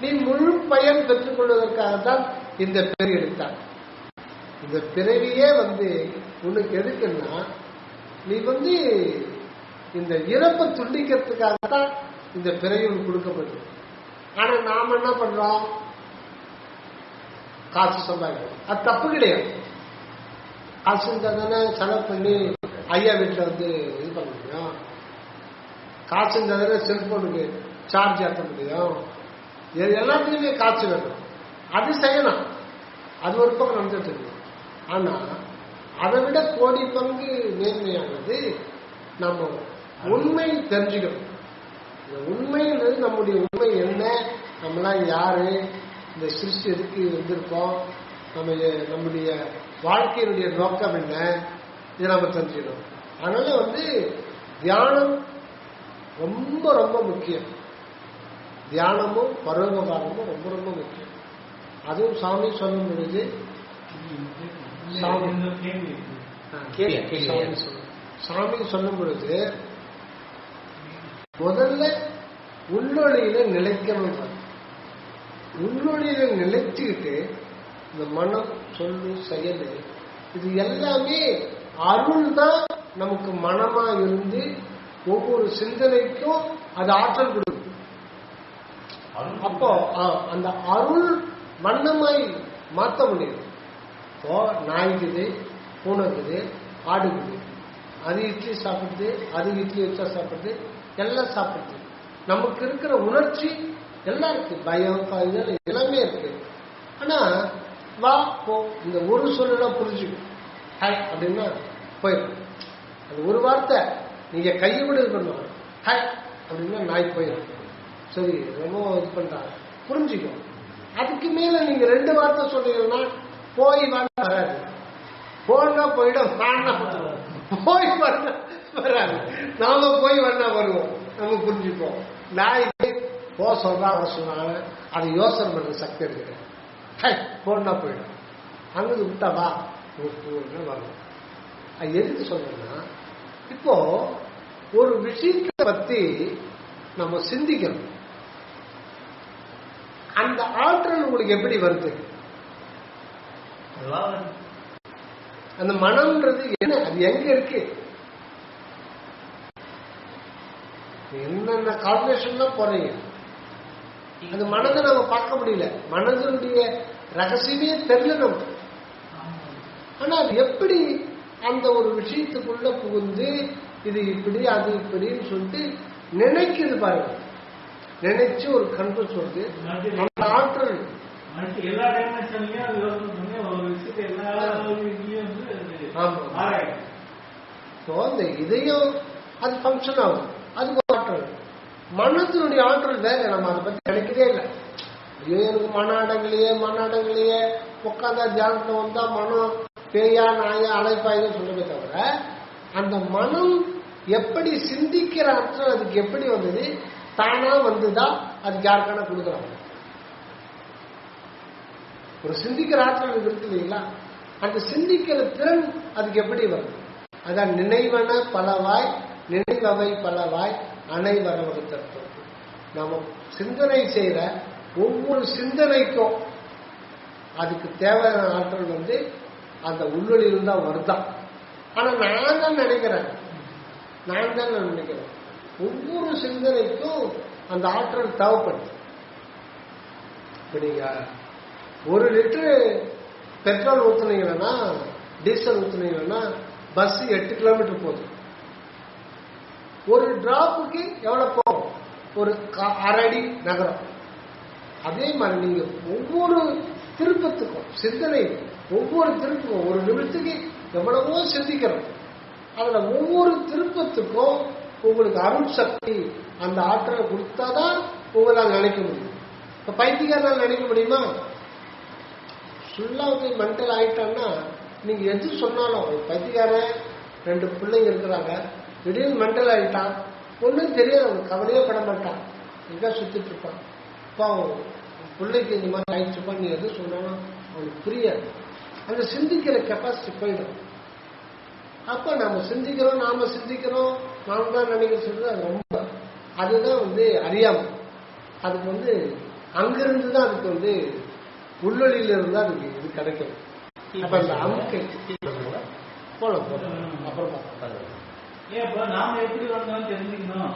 S1: நீ முழு பயன் பெற்றுக் கொள்வதற்காகத்தான் இந்த பிறவி எடுத்தார். இந்த பிறவியே வந்து உனக்கு எதுக்குன்னா, நீ வந்து இந்த இறப்பை துண்டிக்கிறதுக்காகத்தான் இந்த பிறவி உனக்கு கொடுக்கப்படுது. ஆனா நாம என்ன பண்றோம்? காசு சம்பாதிக்கிறோம். அது தப்பு கிடையாது. காசு தானே செலவு பண்ணி ஐயா வீட்டில் வந்து இது பண்ண முடியும். காசு தானே செல்போனுக்கு சார்ஜ் ஏற்ற முடியும். எல்லாத்தையுமே காட்சி வேணும், அது செய்யலாம், அது ஒரு பக்கம் நடந்துட்டு இருக்கு. ஆனா அதை விட கோடி பங்கு மேன்மையானது நம்ம உண்மை தெரிஞ்சுக்கணும். இந்த உண்மைன்றது நம்முடைய உண்மை என்ன, நம்மளாம் யாரு, இந்த சிருஷ்டி எதுக்கு வந்திருக்கோம், நம்முடைய வாழ்க்கையினுடைய நோக்கம் என்ன, இதை நம்ம தெரிஞ்சுக்கணும். அதனால தியானம் ரொம்ப ரொம்ப முக்கியம். தியானமும் பரோபகாரமும் ரொம்ப ரொம்ப முக்கியம். அதுவும் சாமி சொல்லும் பொழுது சாமி சொல்லும் பொழுது முதல்ல உள்ளொளியில நிலைக்கணும். உள்ளொளியில நிலைச்சுக்கிட்டு இந்த மனம் சொல்லு செயல் இது எல்லாமே அருள் தான் நமக்கு மனமா இருந்து ஒவ்வொரு சிந்தனைக்கும் அது ஆற்றல் கொடுக்கும். அப்போ அந்த அருள் வண்ணமாய் மாற்ற முடியும். இப்போ நாய்க்குது, பூனைக்குது, ஆடுக்குது, அது இட்லி சாப்பிடுது, அது இட்லி வச்சா சாப்பிடுது, எல்லாம் சாப்பிடுது. நமக்கு இருக்கிற உணர்ச்சி எல்லாம் இருக்கு, பயம் எல்லாமே இருக்கு. ஆனா வா போ இந்த ஒரு சொல்லலாம் புரிஞ்சுக்கும். ஹாய் அப்படின்னா போயிடும். அது ஒரு வார்த்தை நீங்க கையை விட இது பண்ணுவாங்க, ஹாய் அப்படின்னா நாய் போயிடும். சரி ரொம்ப இது பண்றாங்க புரிஞ்சுக்கும். அதுக்கு மேல நீங்க 2 வார்த்தை சொன்னீங்கன்னா போய் வராது, போனா போயிடும், போய் வராது. நாம போய் வந்தா வருவோம், நம்ம புரிஞ்சுப்போம். நாய் போ சொல்றாங்க சொன்னாங்க, அது யோசனை பண்ற சக்தி இருக்குது. போனா போயிடும், அங்க விட்டா வா வரணும். அது எதுக்கு சொல்றேன்னா, இப்போ ஒரு விஷயத்தை பத்தி நம்ம சிந்திக்கிறோம், அந்த ஆற்றல் உங்களுக்கு எப்படி வருது? அந்த மனம்ன்றது என்ன, அது எங்க இருக்கு, என்னென்ன கால்குலேஷன்லாம் போறீங்க, அந்த மனதை நம்ம பார்க்க முடியல. மனதனுடைய ரகசியமே தெரியல நமக்கு. ஆனா அது எப்படி அந்த ஒரு விஷயத்துக்குள்ள புகுந்து இது இப்படி அது இப்படின்னு சொல்லிட்டு நினைக்குது பாருங்க. நினைச்சு ஒரு கண்ட்ரோல் சொல்லுது. அந்த ஆற்றல்
S4: எல்லா டைமென்ஷன்லயும் ஒரு விஷயத்தை
S1: இந்த இதயம் அது ஃபங்க்ஷன் ஆகும், அது ஆற்றல். மனத்தினுடைய ஆற்றல் வேற, நம்ம அதை பத்தி நினைக்கிறதே இல்லை. ஐயோ எனக்கு மனாடங்களையே உட்காந்தா தியானத்துல வந்தா மனம் பேயா நாயா அழைப்பாயுன்னு சொல்லவே தவிர, அந்த மனம் எப்படி சிந்திக்கிற ஆற்றல் அதுக்கு எப்படி வந்தது, தானா வந்துதான் அதுக்கு யாருக்கான கொடுக்குறாங்க. ஒரு சிந்திக்கிற ஆற்றல் இருக்கு இல்லைங்களா, அந்த சிந்திக்கிற திறன் அதுக்கு எப்படி வருது? அதான் நினைவன பலவாய் நினைவவை பலவாய் அனைவரவகு தத்துவம். நாம சிந்தனை செய்யற ஒவ்வொரு சிந்தனைக்கும் அதுக்கு தேவையான ஆற்றல் அந்த உள்ளொளியில் தான் வருதான். ஆனா நான் தான் நினைக்கிறேன் ஒவ்வொரு சிந்தனைக்கும் அந்த ஆற்றல் தேவைப்படுது. இப்ப நீங்க 1 லிட்டரு பெட்ரோல் ஊத்துனீங்கன்னா, டீசல் ஊத்துனீங்கன்னா பஸ் 8 கிலோமீட்டர் போகுது. ஒரு டிராப்புக்கு எவ்வளவு போகும்? ஒரு 1/2 அடி நகரம். அதே மாதிரி நீங்க ஒவ்வொரு திருப்பத்துக்கும் சிந்தனை, ஒவ்வொரு திருப்பத்துக்கும் ஒரு நிமிஷத்துக்கு எவ்வளவோ சிந்திக்கிறோம். அதுல ஒவ்வொரு திருப்பத்துக்கும் உங்களுக்கு அருள் சக்தி அந்த ஆற்றலை கொடுத்தாதான் உங்களால் நினைக்க முடியும். இப்ப பைத்தியக்காரனால் நினைக்க முடியுமா? ஃபுல்லா மென்டல் ஆயிட்டான்னா நீங்க எது சொன்னாலும், பைத்தியக்காரன் 2 பிள்ளைங்க இருக்கிறாங்க, திடீர்னு மென்டல் ஆயிட்டான், ஒன்றும் தெரியாது, அவனுக்கு கவலையே பட மாட்டான், எங்க சுத்திட்டு இருப்பான். இப்போ பிள்ளைக்கு இந்த மாதிரி ஆயிடுச்சுப்பான், நீ எது சொன்னாலும் அவனுக்கு புரியாது. அந்த சிந்திக்கிற கெப்பாசிட்டி போயிடும். அப்ப நம்ம சிந்திக்கிறோம், நாம தான் நினைக்க சொல்றது அது ரொம்ப, அதுதான் அறியாமை. அதுக்கு அங்கிருந்து தான் அதுக்கு உள்ளொலியில இருந்தா அதுக்கு இது கிடைக்கும். அப்ப அந்த அமுக்கை போல அப்புறம்
S4: ஏன் நாம எப்படி வந்தோம்னு தெரிஞ்சுக்கணும்.